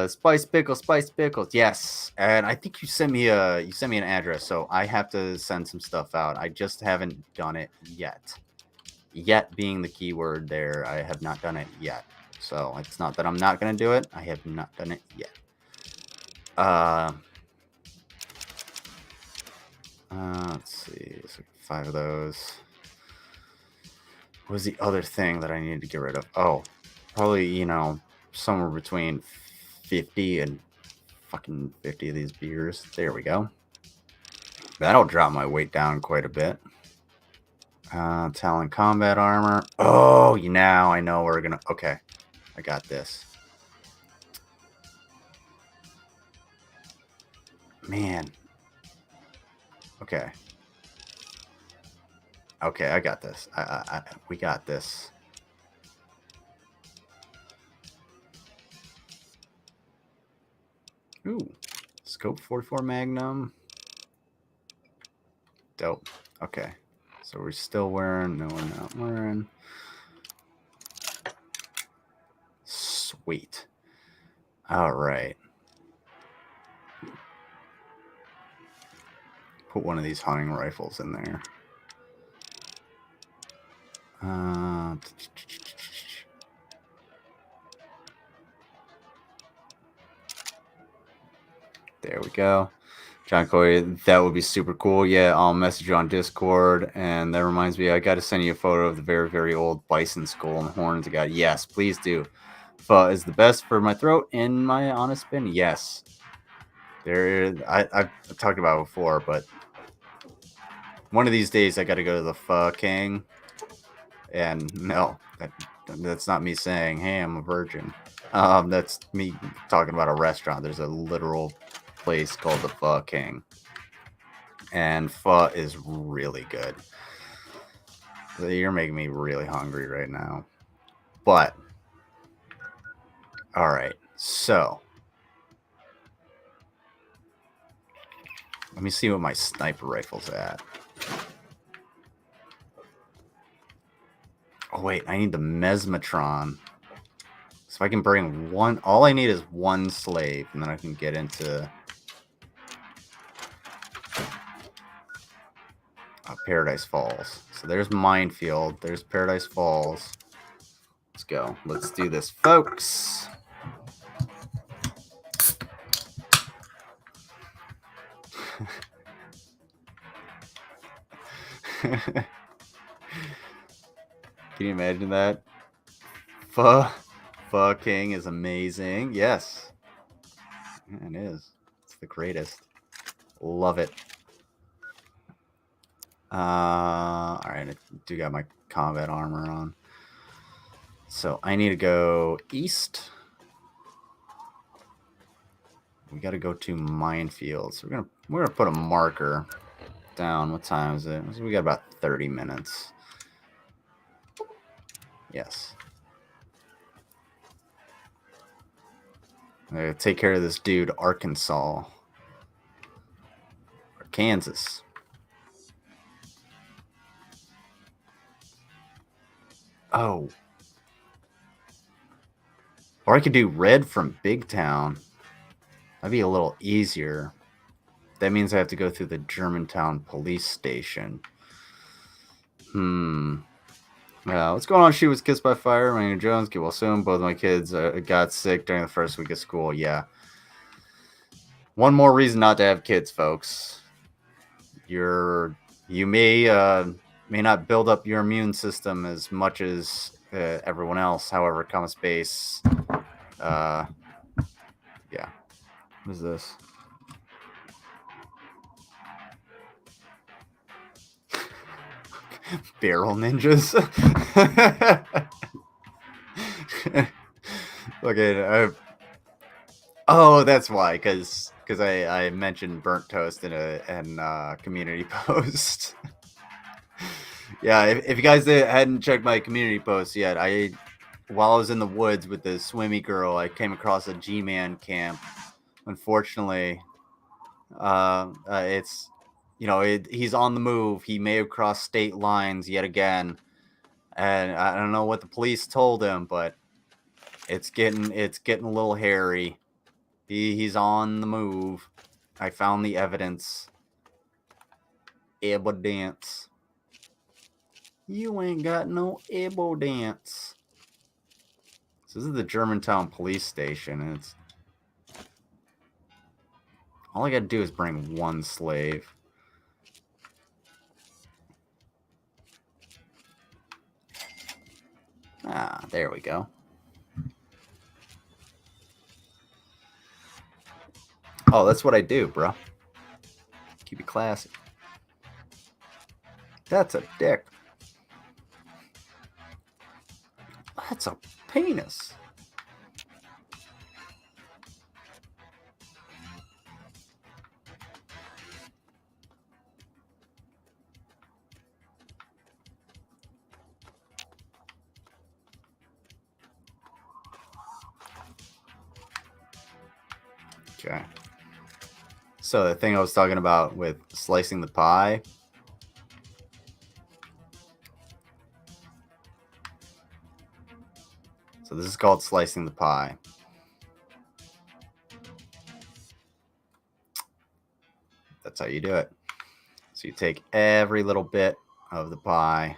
Spice pickles. Yes, and I think you sent me an address, so I have to send some stuff out. I just haven't done it yet. Yet being the key word there, I have not done it yet. So it's not that I'm not gonna do it. I have not done it yet. Let's see. So 5 of those. What was the other thing that I needed to get rid of? Oh, probably, somewhere between 50 and fucking 50 of these beers. There we go. That'll drop my weight down quite a bit. Talon combat armor. Oh, now I know we're gonna. Okay, I got this. Man. Okay. Okay, I got this. We got this. Ooh, scope 44 Magnum. Dope. Okay, so we're still wearing. No, we're not wearing. Sweet. All right. put one of these hunting rifles in there. There we go. John Corey, that would be super cool. Yeah, I'll message you on Discord. And that reminds me, I got to send you a photo of the very, very old bison skull and horns I got. Yes, please do. Pho is the best for my throat, in my honest opinion. Yes. I've talked about it before, but one of these days I got to go to the Pho King. And no, that's not me saying, hey, I'm a virgin. That's me talking about a restaurant. There's a literal place called the Pho King. And pho is really good. You're making me really hungry right now. But, alright, so. Let me see what my sniper rifle's at. Oh, wait, I need the Mesmatron. So if I can bring one, all I need is one slave, and then I can get into Paradise Falls. So there's Minefield, there's Paradise Falls. Let's go. Let's do this, folks. Can you imagine that? Pho King is amazing. Yes. Yeah, it is. It's the greatest. Love it. Alright, I do got my combat armor on. So I need to go east. We gotta go to Minefield. So we're gonna put a marker down. What time is it? We got about 30 minutes. Yes. I gotta take care of this dude, Arkansas. Or Kansas. Oh. Or I could do red from Big Town. That'd be a little easier. That means I have to go through the Germantown police station. What's going on? She was kissed by fire. My name is Jones. Get well soon. Both of my kids got sick during the first week of school. Yeah. One more reason not to have kids, folks. You may not build up your immune system as much as everyone else. However, comma space. Yeah. What is this? Barrel ninjas. Okay. Oh, that's why. Because I mentioned burnt toast in a community post. Yeah, if you guys hadn't checked my community post yet, while I was in the woods with the swimmy girl, I came across a G-Man camp. Unfortunately, it's, he's on the move. He may have crossed state lines yet again, and I don't know what the police told him, but it's getting a little hairy. He's on the move. I found the evidence. Evidence. You ain't got no evidence. So this is the Germantown police station, and it's all I gotta do is bring one slave. Ah, there we go. Oh, that's what I do, bro. Keep it classy. That's a dick. That's a penis. Okay. So the thing I was talking about with slicing the pie. So this is called slicing the pie. That's how you do it. So you take every little bit of the pie.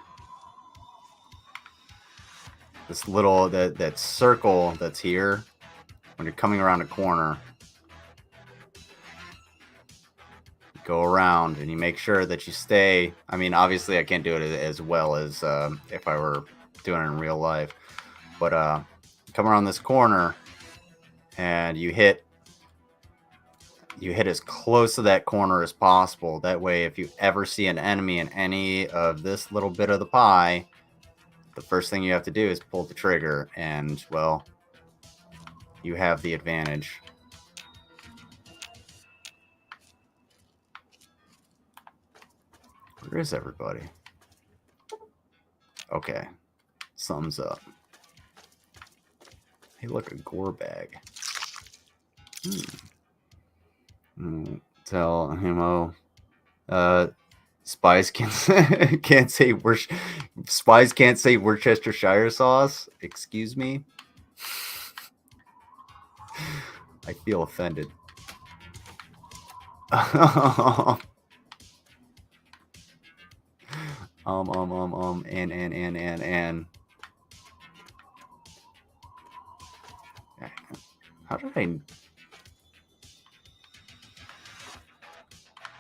This little, that circle that's here, when you're coming around a corner, you go around and you make sure that you stay. I mean, obviously I can't do it as well as if I were doing it in real life. But come around this corner and you hit as close to that corner as possible. That way, if you ever see an enemy in any of this little bit of the pie, the first thing you have to do is pull the trigger, and, well, you have the advantage. Where is everybody? Okay. Thumbs up. Hey, look, a gore bag. Tell him, spies can't say spies can't say Worcestershire sauce. Excuse me. I feel offended. And. How did I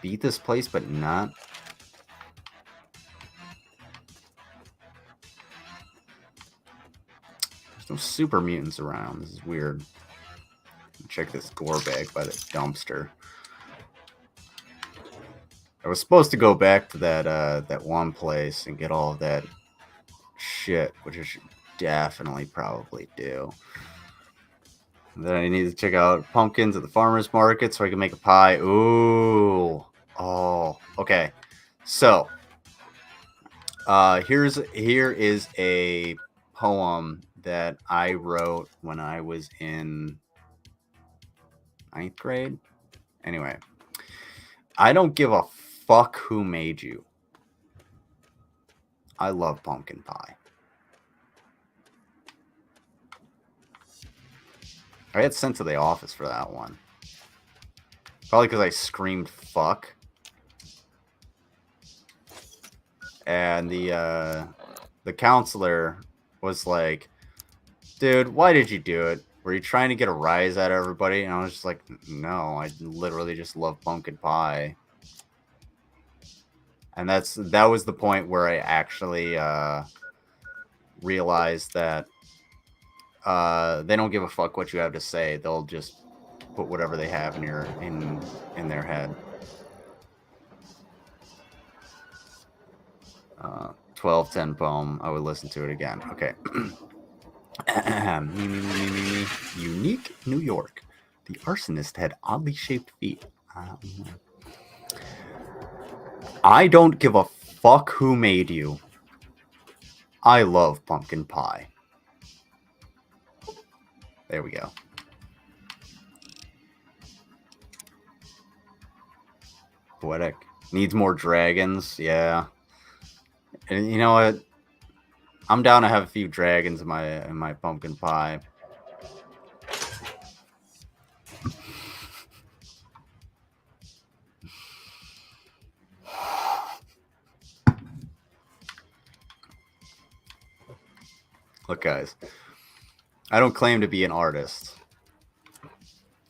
beat this place but not? There's no super mutants around. This is weird. Check this gore bag by the dumpster. I was supposed to go back to that one place and get all of that shit, which I should definitely probably do. And then I need to check out pumpkins at the farmer's market so I can make a pie. Ooh. Oh, okay. So, here is a poem that I wrote when I was in 9th grade. Anyway, I don't give a fuck who made you. I love pumpkin pie. I got sent to the office for that one. Probably because I screamed fuck. And the counselor was like, dude, why did you do it? Were you trying to get a rise out of everybody? And I was just like, no, I literally just love pumpkin pie. And that was the point where I actually realized that they don't give a fuck what you have to say. They'll just put whatever they have in their head. 1210 poem. I would listen to it again. Okay. Unique New York. The arsonist had oddly shaped feet. I don't give a fuck who made you. I love pumpkin pie. There we go. Poetic. Needs more dragons. Yeah. And you know what? I'm down to have a few dragons in my pumpkin pie. Look, guys, I don't claim to be an artist.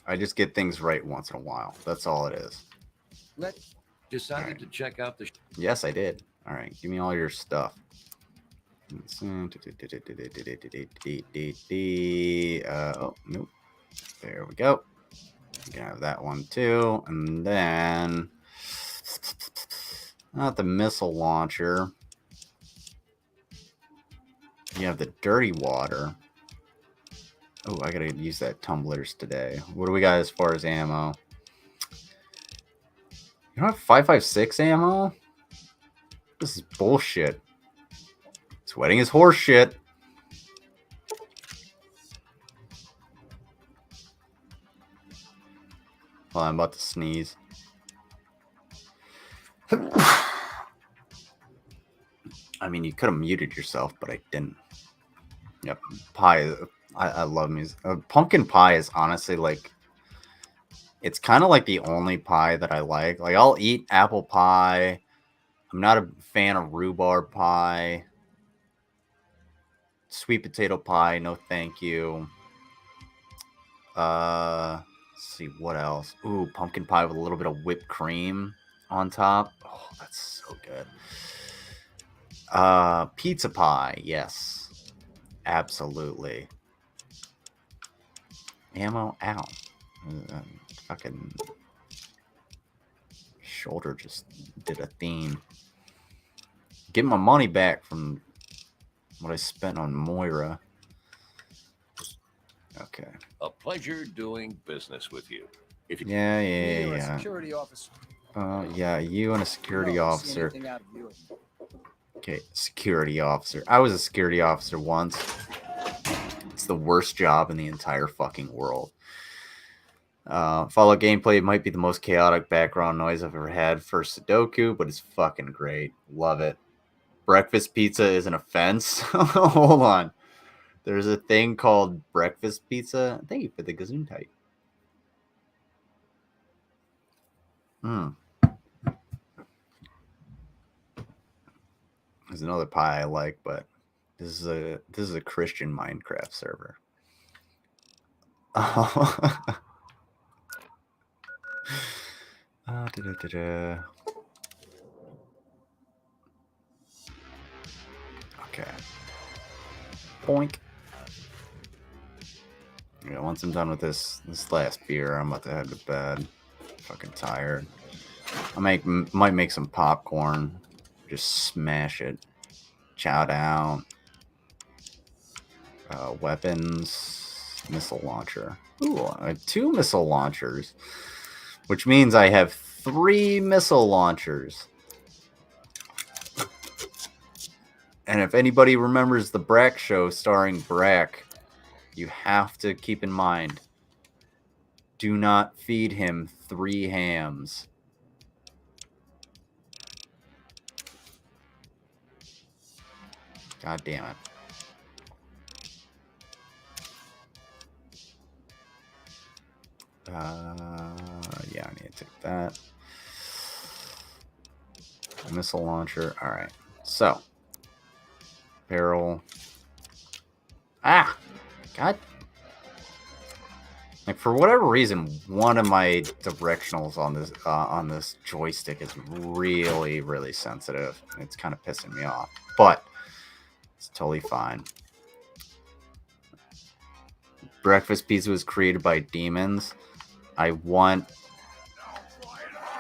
I just get things right once in a while. That's all it is. Let's decided to check out the. Yes, I did. All right, give me all your stuff. Oh, nope. There we go. You can have that one too. And then, not the missile launcher. You have the dirty water. Oh, I gotta use that tumblers today. What do we got as far as ammo? You don't have 5.56 ammo? This is bullshit. Sweating is horse shit. Well, I'm about to sneeze. I mean, you could have muted yourself, but I didn't. Yep, pie. I love music. Pumpkin pie is honestly like It's kind of like the only pie that I like. Like, I'll eat apple pie. I'm not a fan of rhubarb pie. Sweet potato pie, no thank you. Let's see what else. Ooh, pumpkin pie with a little bit of whipped cream on top. Oh, that's so good. Pizza pie, yes. Absolutely. Ammo, ow. Fucking shoulder just did a theme. Get my money back from what I spent on Moira. Okay. A pleasure doing business with you. If you Yeah. Security officer. Yeah, you and a security No, see officer. anything out of you. Okay, security officer. I was a security officer once. It's the worst job in the entire fucking world. Fallout gameplay might be the most chaotic background noise I've ever had for Sudoku, but it's fucking great. Love it. Breakfast pizza is an offense. Hold on. There's a thing called breakfast pizza. Thank you for the Gesundheit. There's another pie I like, but this is a Christian Minecraft server. Okay. Boink. Yeah, once I'm done with this last beer, I'm about to head to bed. Fucking tired. I might make some popcorn. Just smash it. Chow down. Weapons. Missile launcher. Ooh, I have 2 missile launchers. Which means I have 3 missile launchers. And if anybody remembers the Brack show starring Brack, you have to keep in mind, do not feed him 3 hams. God damn it. Yeah, I need to take that. Missile launcher. All right. So, barrel. Ah! God. Like, for whatever reason, one of my directionals on this joystick is really, really sensitive. It's kind of pissing me off, but it's totally fine. Breakfast pizza was created by demons. I want...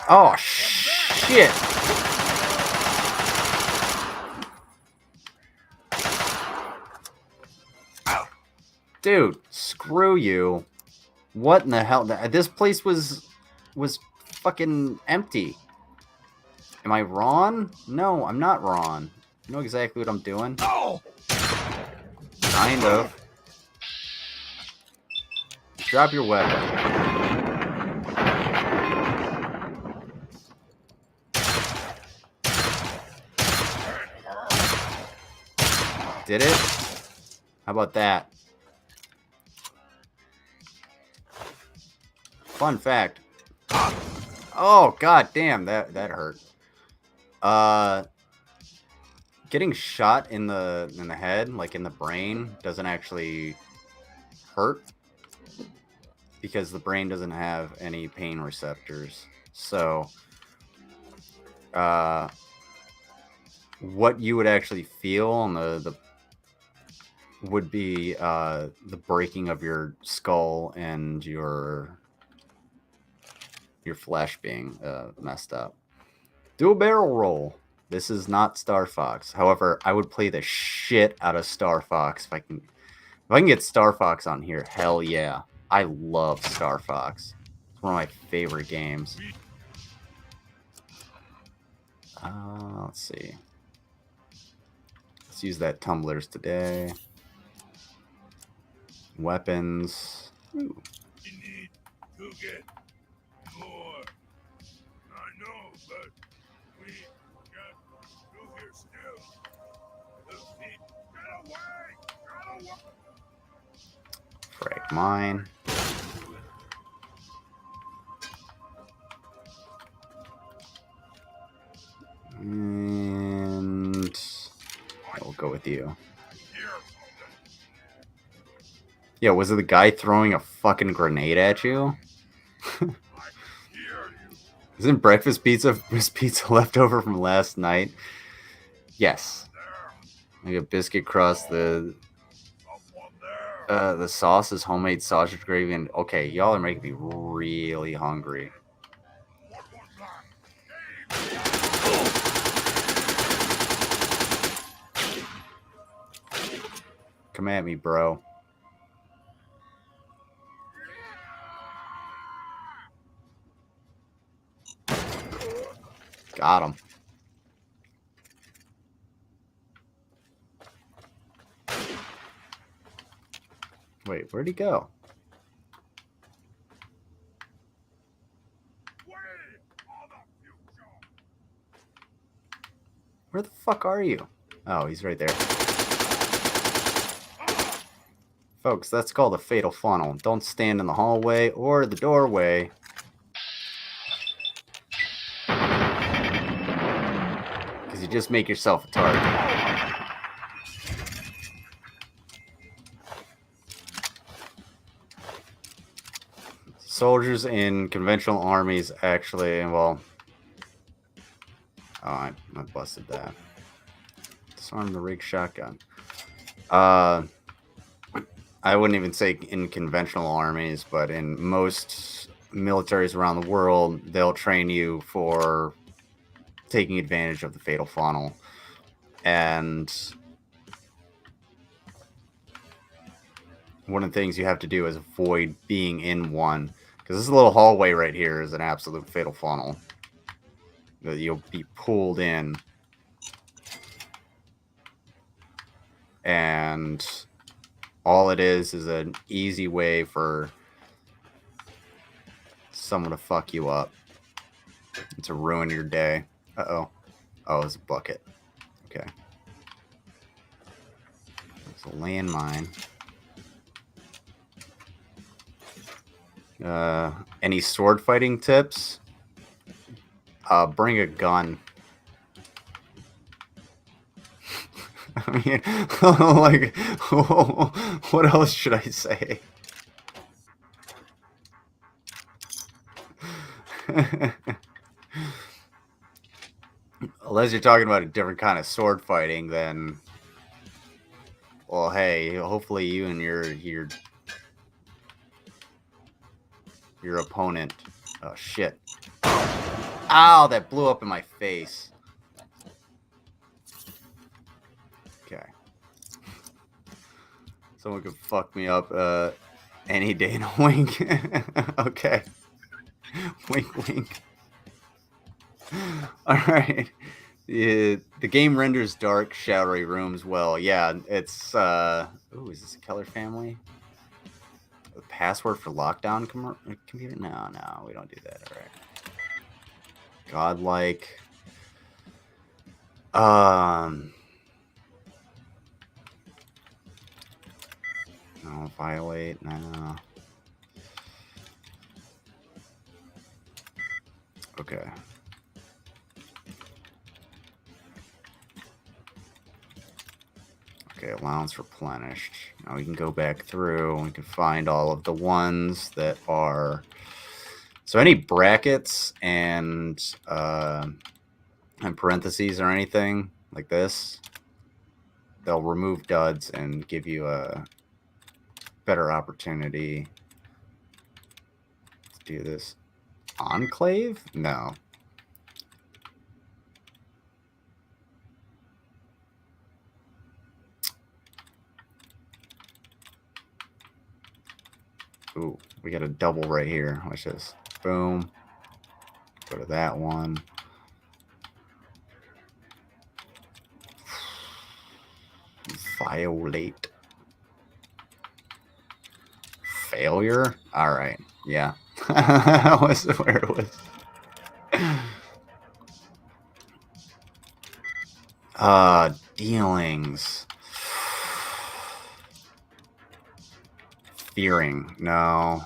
Oh, shit! Dude, screw you. What in the hell? This place was fucking empty. Am I Ron? No, I'm not Ron. You know exactly what I'm doing? Oh! Kind of. Drop your weapon. Did it? How about that? Fun fact. Oh, god damn, that hurt. Getting shot in the head, like in the brain, doesn't actually hurt because the brain doesn't have any pain receptors. So, what you would actually feel on the would be the breaking of your skull and your flesh being messed up. Do a barrel roll. This is not Star Fox. However, I would play the shit out of Star Fox if I can get Star Fox on here. Hell yeah. I love Star Fox. It's one of my favorite games. Let's see. Let's use that tumblers today. Weapons. Ooh. You need to get more. I know, but we got through here still. Get away! Get away! Frag mine. with you. Yeah, was it the guy throwing a fucking grenade at you? Isn't breakfast pizza left over from last night? Yes. Like a biscuit crust, the sauce is homemade sausage gravy, and okay, y'all are making me really hungry. Come at me, bro. Got him. Wait, where'd he go? Where the fuck are you? Oh, he's right there. Folks, that's called a fatal funnel. Don't stand in the hallway or the doorway. Because you just make yourself a target. Soldiers in conventional armies actually, well... Oh, I busted that. Disarm the rig shotgun. I wouldn't even say in conventional armies, but in most militaries around the world, they'll train you for taking advantage of the fatal funnel. And one of the things you have to do is avoid being in one. Because this little hallway right here is an absolute fatal funnel. You'll be pulled in. And all it is an easy way for someone to fuck you up. And to ruin your day. Uh-oh. Oh, it's a bucket. Okay. It's a landmine. Any sword fighting tips? Bring a gun. I mean, like, what else should I say? Unless you're talking about a different kind of sword fighting, then, well, hey, hopefully you and your opponent. Oh shit! Ow, that blew up in my face. Okay. Someone could fuck me up any day in a wink. Okay. Wink, wink. Alright. The game renders dark, shadowy rooms well. Yeah, it's... Ooh, is this a Keller family? The password for lockdown computer? No, we don't do that. Alright. Godlike. No, violate, no. Okay. Okay, allowance replenished. Now we can go back through and we can find all of the ones that are... So any brackets and parentheses or anything like this, they'll remove duds and give you a better opportunity to do this. Enclave? No. Ooh, we got a double right here. Watch this. Boom. Go to that one. Violate. Failure? Alright. Yeah. That was where it was. Dealings. Fearing. No.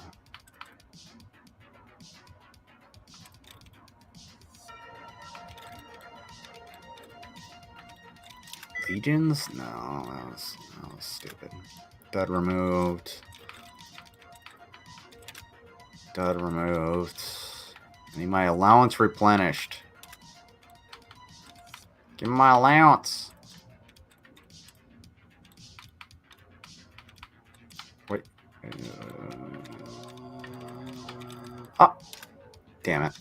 Regions? No, that was stupid. Dud removed. Dud removed. I need my allowance replenished. Give me my allowance. Wait. Oh. Damn it.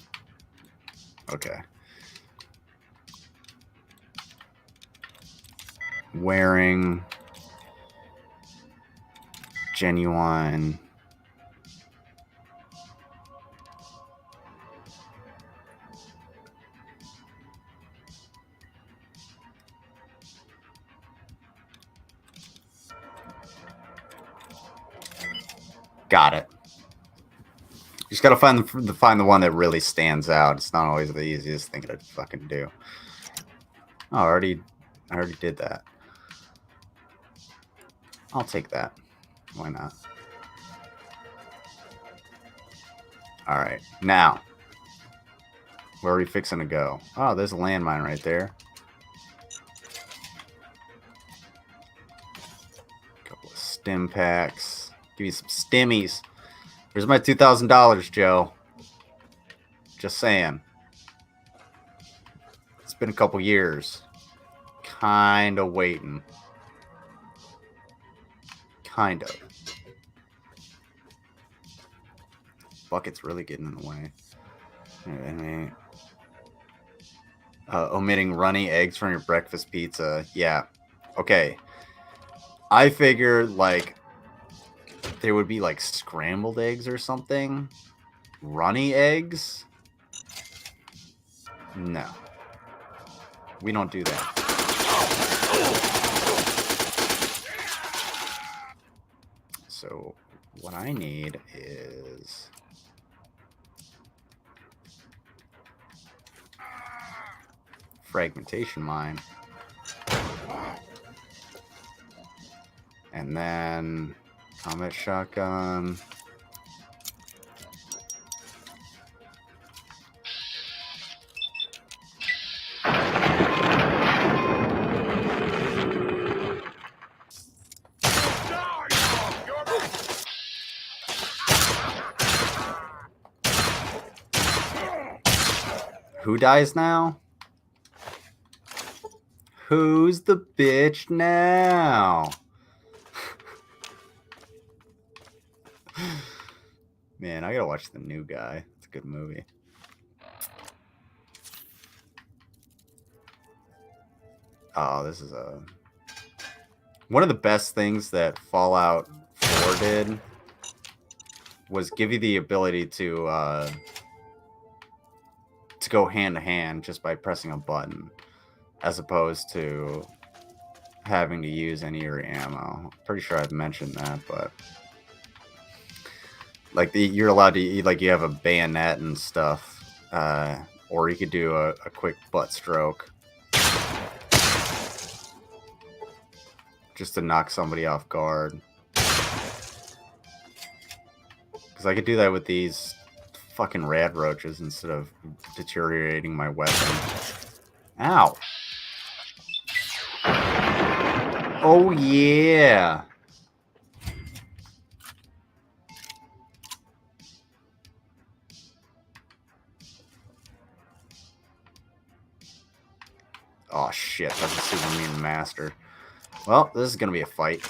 Okay. Wearing. Genuine. Got it. You just gotta find the one that really stands out. It's not always the easiest thing to fucking do. Oh, I already did that. I'll take that. Why not? All right, now where are we fixing to go? Oh, there's a landmine right there. Couple of stim packs. Give me some stimmies. Here's my $2,000, Joe. Just saying. It's been a couple years. Kind of waiting. Kind of. Bucket's really getting in the way. I mean, omitting runny eggs from your breakfast pizza. Yeah. Okay. I figured, like, there would be, like, scrambled eggs or something. Runny eggs? No. We don't do that. So, what I need is... fragmentation mine. And then... combat shotgun. Who dies now? Who's the bitch now? Man, I gotta watch The New Guy. It's a good movie. Oh, this is one of the best things that Fallout 4 did was give you the ability to go hand to hand just by pressing a button, as opposed to having to use any of your ammo. Pretty sure I've mentioned that, but like you're allowed to, like, you have a bayonet and stuff, or you could do a quick butt stroke just to knock somebody off guard. Because I could do that with these fucking rad roaches instead of deteriorating my weapon. Ow. Oh yeah. Oh shit, that's a super mean master. Well, this is gonna be a fight.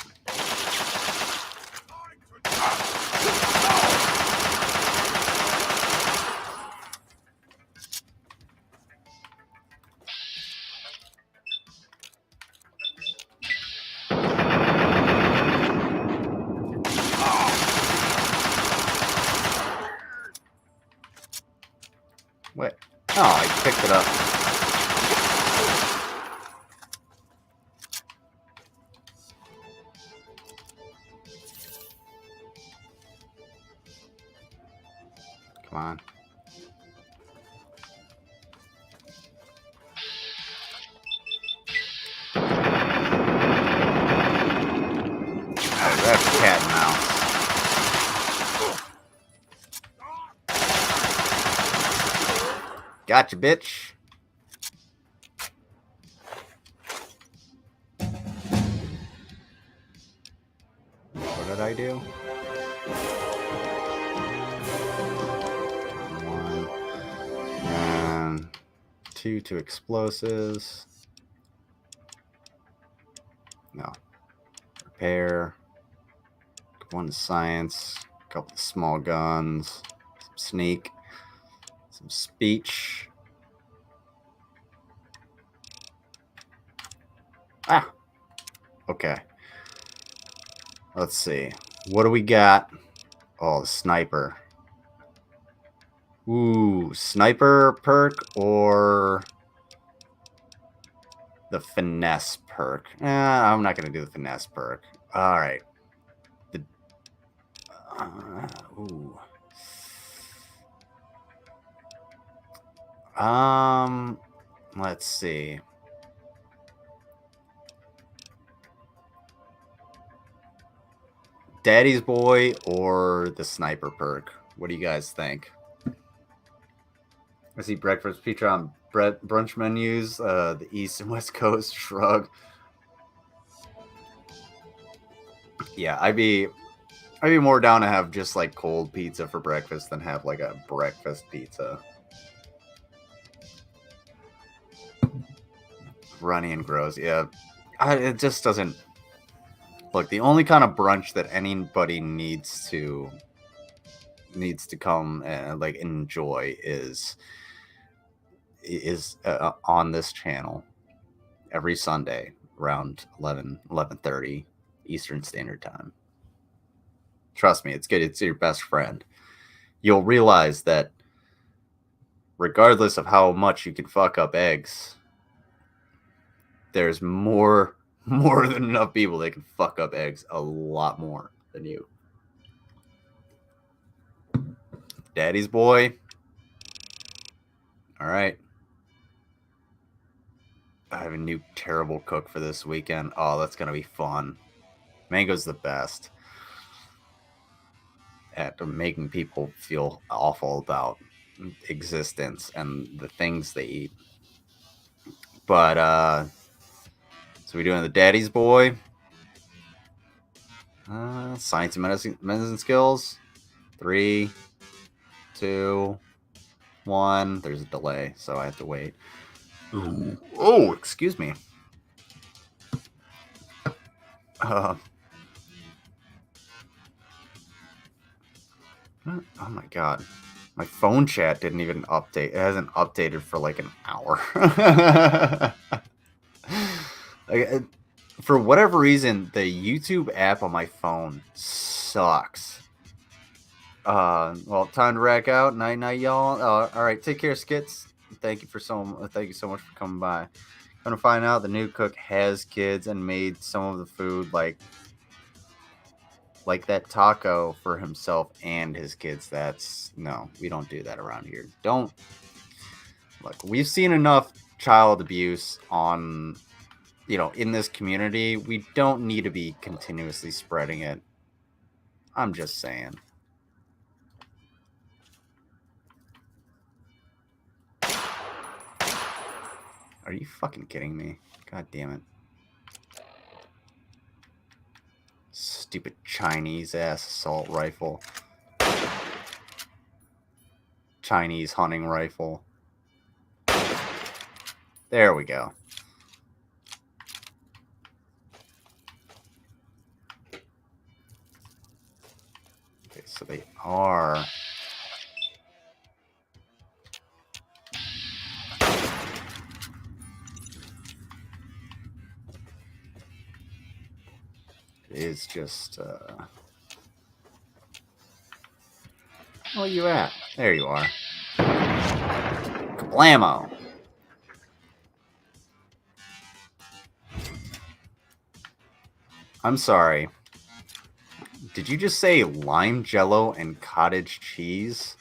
What? Oh, I picked it up. Come on. Oh, that's cat and mouse. Gotcha, bitch. did I do? 1 and 2 to explosives. No. Repair. 1 to science. A couple of small guns. Some sneak. Some speech. Ah. Okay. Let's see. What do we got? Oh, the sniper. Ooh, sniper perk or the finesse perk? I'm not going to do the finesse perk. All right. Ooh. Let's see. Daddy's Boy or the sniper perk? What do you guys think? I see breakfast feature on brunch menus. The East and West Coast shrug. Yeah, I'd be more down to have just like cold pizza for breakfast than have like a breakfast pizza. Runny and gross. Yeah, it just doesn't. Look, the only kind of brunch that anybody needs to come and like enjoy is on this channel every Sunday around 11:30 Eastern Standard Time. Trust me, it's good. It's your best friend. You'll realize that regardless of how much you can fuck up eggs, there's more than enough people that can fuck up eggs a lot more than you. Daddy's Boy. All right. I have a new terrible cook for this weekend. Oh, that's going to be fun. Mango's the best at making people feel awful about existence and the things they eat. But, so we're doing the Daddy's Boy. Science and medicine skills. 3, 2, 1. There's a delay, so I have to wait. Ooh. Oh, excuse me. Oh my god. My phone chat didn't even update. It hasn't updated for like an hour. For whatever reason, the YouTube app on my phone sucks. Well, time to rack out. Night night, y'all. All right, take care, Skits. Thank you so much for coming by. Gonna find out the new cook has kids and made some of the food like that taco for himself and his kids. No, we don't do that around here. Look, we've seen enough child abuse on, in this community. We don't need to be continuously spreading it. I'm just saying. Are you fucking kidding me? God damn it. Stupid Chinese-ass assault rifle. Chinese hunting rifle. There we go. Okay, so they are... It is just... Where you at? There you are. Kablamo! I'm sorry. Did you just say lime jello and cottage cheese?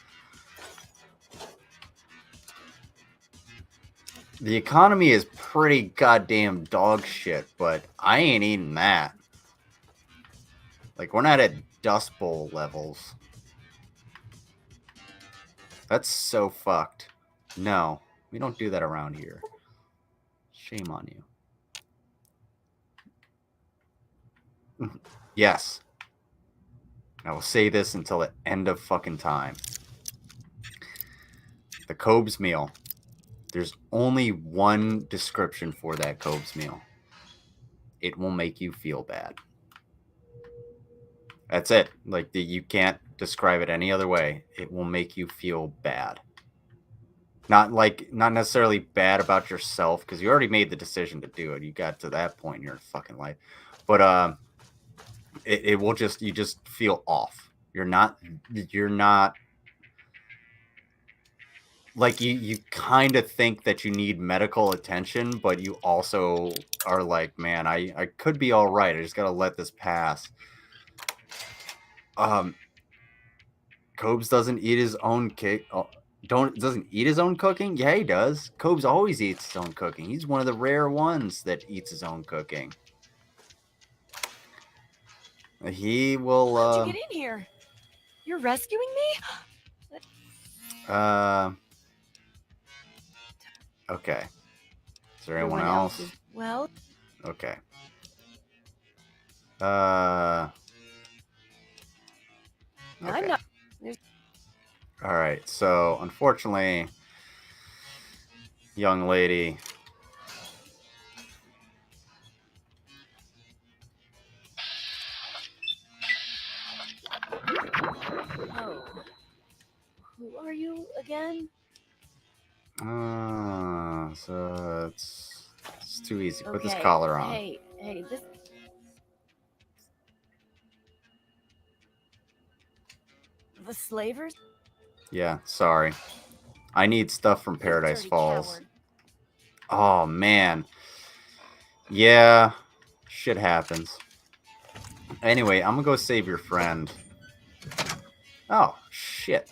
The economy is pretty goddamn dog shit, but I ain't eating that. Like, we're not at Dust Bowl levels. That's so fucked. No, we don't do that around here. Shame on you. Yes. I will say this until the end of fucking time. The Cobes meal. There's only one description for that Cobes meal. It will make you feel bad. That's it. Like, you can't describe it any other way. It will make you feel bad. Not necessarily bad about yourself, because you already made the decision to do it. You got to that point in your fucking life. But it will just, you just feel off. You're not like, you kind of think that you need medical attention, but you also are like, man, I could be all right. I just got to let this pass. Cobes doesn't eat his own doesn't eat his own cooking? Yeah, he does. Cobes always eats his own cooking. He's one of the rare ones that eats his own cooking. He will How'd you get in here? You're rescuing me? Okay. Is there anyone else? Well, Okay. I'm not. All right. So, unfortunately, young lady, Oh. Who are you again? so it's too easy. Put this Okay, collar on. Hey, this. The slavers? Yeah, sorry. I need stuff from Paradise Dirty Falls. coward. Oh, man. Yeah, shit happens. Anyway, I'm gonna go save your friend. Oh, shit.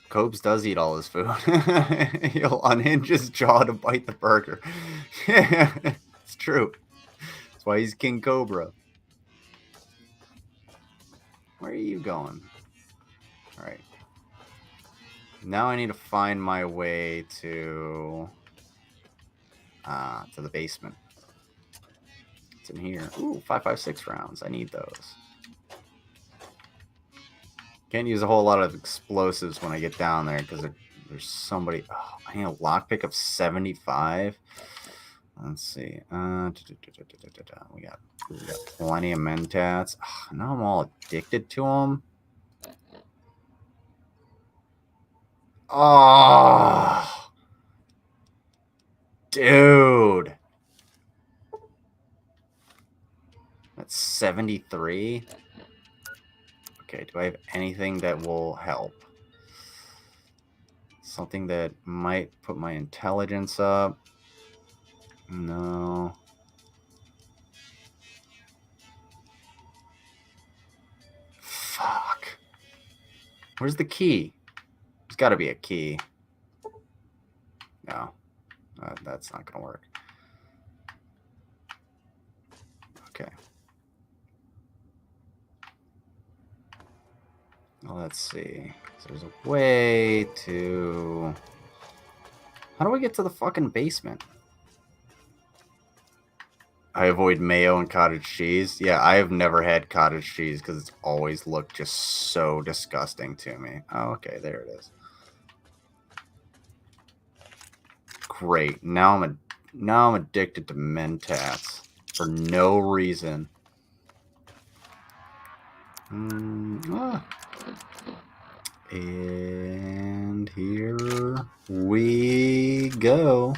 Cobes does eat all his food. He'll unhinge his jaw to bite the burger. It's true. That's why he's King Cobra. Where are you going? All right. Now I need to find my way to the basement. It's in here. Ooh, 5.56 rounds. I need those. Can't use a whole lot of explosives when I get down there because there's somebody. Oh, I need a lockpick of 75. Let's see. We got plenty of mentats. Oh, now I'm all addicted to them. Oh, dude. That's 73. Okay, do I have anything that will help? Something that might put my intelligence up? No. Fuck. Where's the key? There's got to be a key. No. That's not going to work. Okay. Well, let's see. So there's a way to... How do we get to the fucking basement? I avoid mayo and cottage cheese. Yeah, I have never had cottage cheese because it's always looked just so disgusting to me. Oh, okay, there it is. Great. Now I'm addicted to mentats for no reason. And here we go.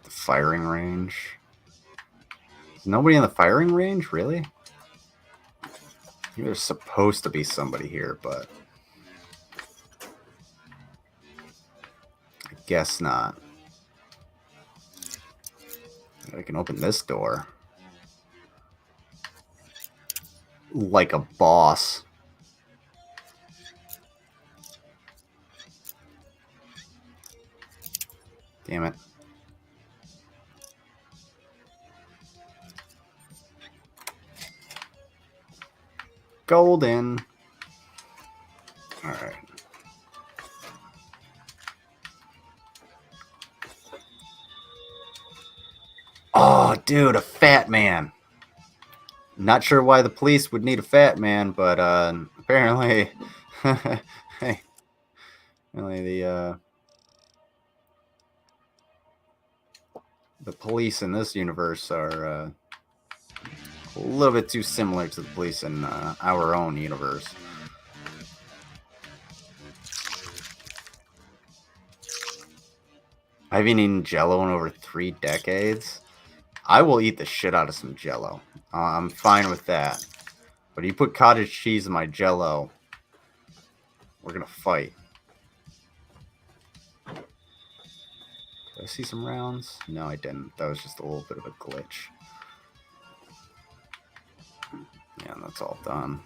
The firing range. Is nobody in the firing range, really? There's supposed to be somebody here, but I guess not. I can open this door. Like a boss. Damn it. golden. All right. Oh, dude, a fat man. Not sure why the police would need a fat man, but apparently, hey, apparently the police in this universe are a little bit too similar to the police in our own universe. I haven't eaten Jello in over 3 decades. I will eat the shit out of some Jello. I'm fine with that. But you put cottage cheese in my Jello, we're gonna fight. Did I see some rounds? No, I didn't. That was just a little bit of a glitch. Yeah, that's all done.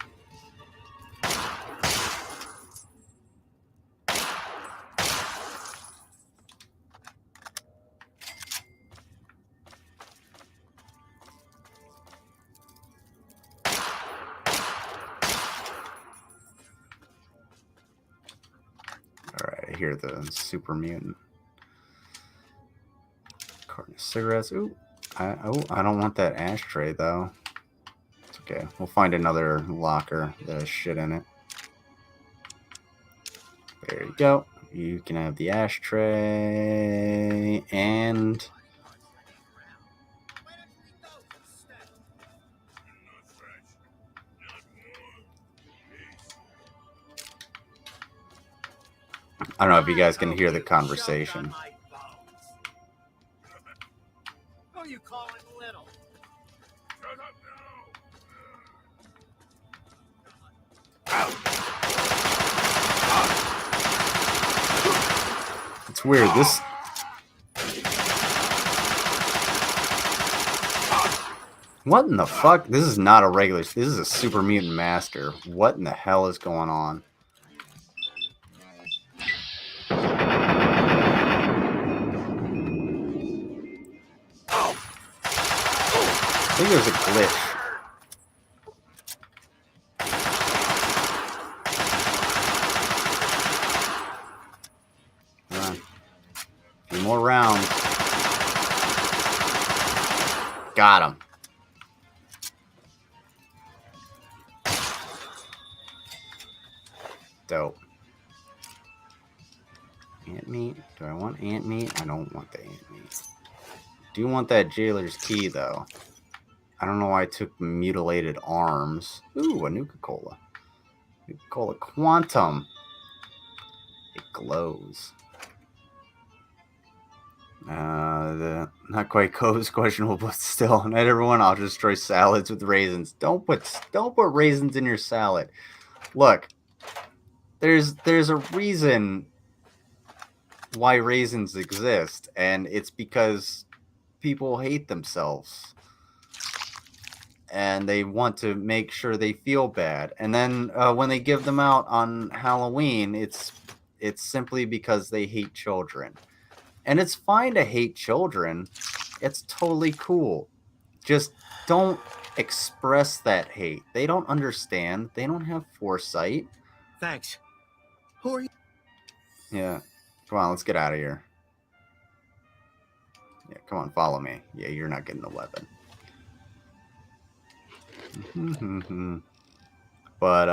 Alright, I hear the super mutant. Carton of cigarettes. Ooh, I don't want that ashtray though. It's okay. We'll find another locker that has shit in it. There you go. You can have the ashtray and I don't know if you guys can hear the conversation. Who you calling little? Shut up now! It's weird. This what in the fuck? This is not a regular. This is a super mutant master. What in the hell is going on? I think there's a glitch. Come on. A few more rounds. Got him. Dope. Ant meat? Do I want ant meat? I don't want the ant meat. Do you want that jailer's key though? I don't know why I took mutilated arms. Ooh, a Nuka-Cola. Nuka-Cola Quantum. It glows. Not quite Co's questionable, but still. Not everyone. I'll just destroy salads with raisins. Don't put raisins in your salad. Look, there's a reason why raisins exist, and it's because people hate themselves. And they want to make sure they feel bad. And then when they give them out on Halloween, it's simply because they hate children. And it's fine to hate children. It's totally cool. Just don't express that hate. They don't understand. They don't have foresight. Thanks. Who are you? Yeah. Come on, let's get out of here. Yeah, come on, follow me. Yeah, you're not getting a weapon. But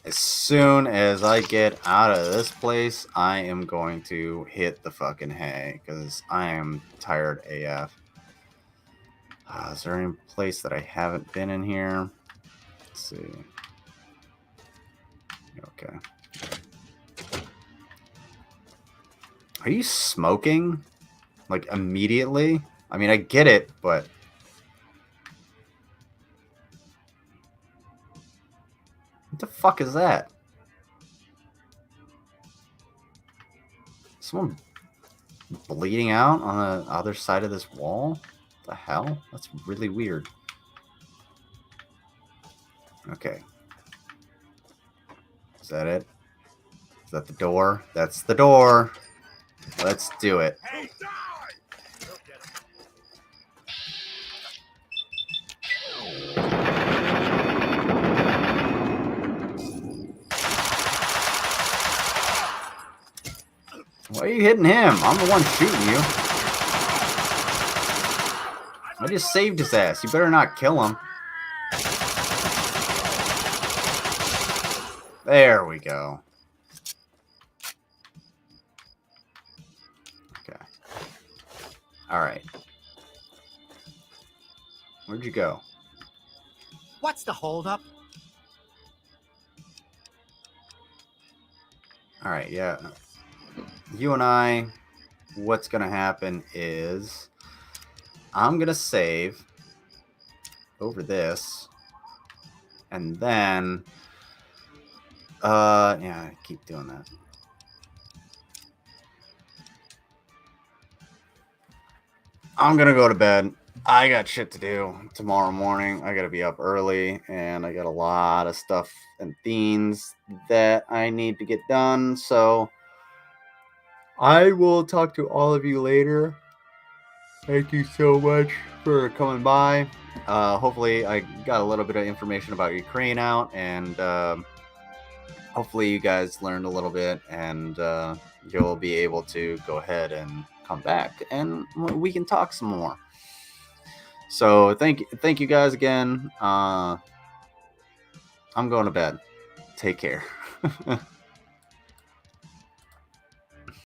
as soon as I get out of this place, I am going to hit the fucking hay because I am tired AF. Is there any place that I haven't been in here? Let's see. Okay. Are you smoking? Like immediately? I mean, I get it, but what the fuck is that? Someone bleeding out on the other side of this wall? What the hell? That's really weird. Okay. Is that it? Is that the door? That's the door. Let's do it. Hey, die! Why are you hitting him? I'm the one shooting you. I just saved his ass. You better not kill him. There we go. Okay. All right. Where'd you go? What's the holdup? All right, yeah. You and I, what's going to happen is I'm going to save over this. And then, yeah, I keep doing that. I'm going to go to bed. I got shit to do tomorrow morning. I got to be up early, and I got a lot of stuff and themes that I need to get done. So I will talk to all of you later. Thank you so much for coming by. Hopefully I got a little bit of information about Ukraine out, and hopefully you guys learned a little bit, and you'll be able to go ahead and come back and we can talk some more. So thank you guys again. I'm going to bed. Take care.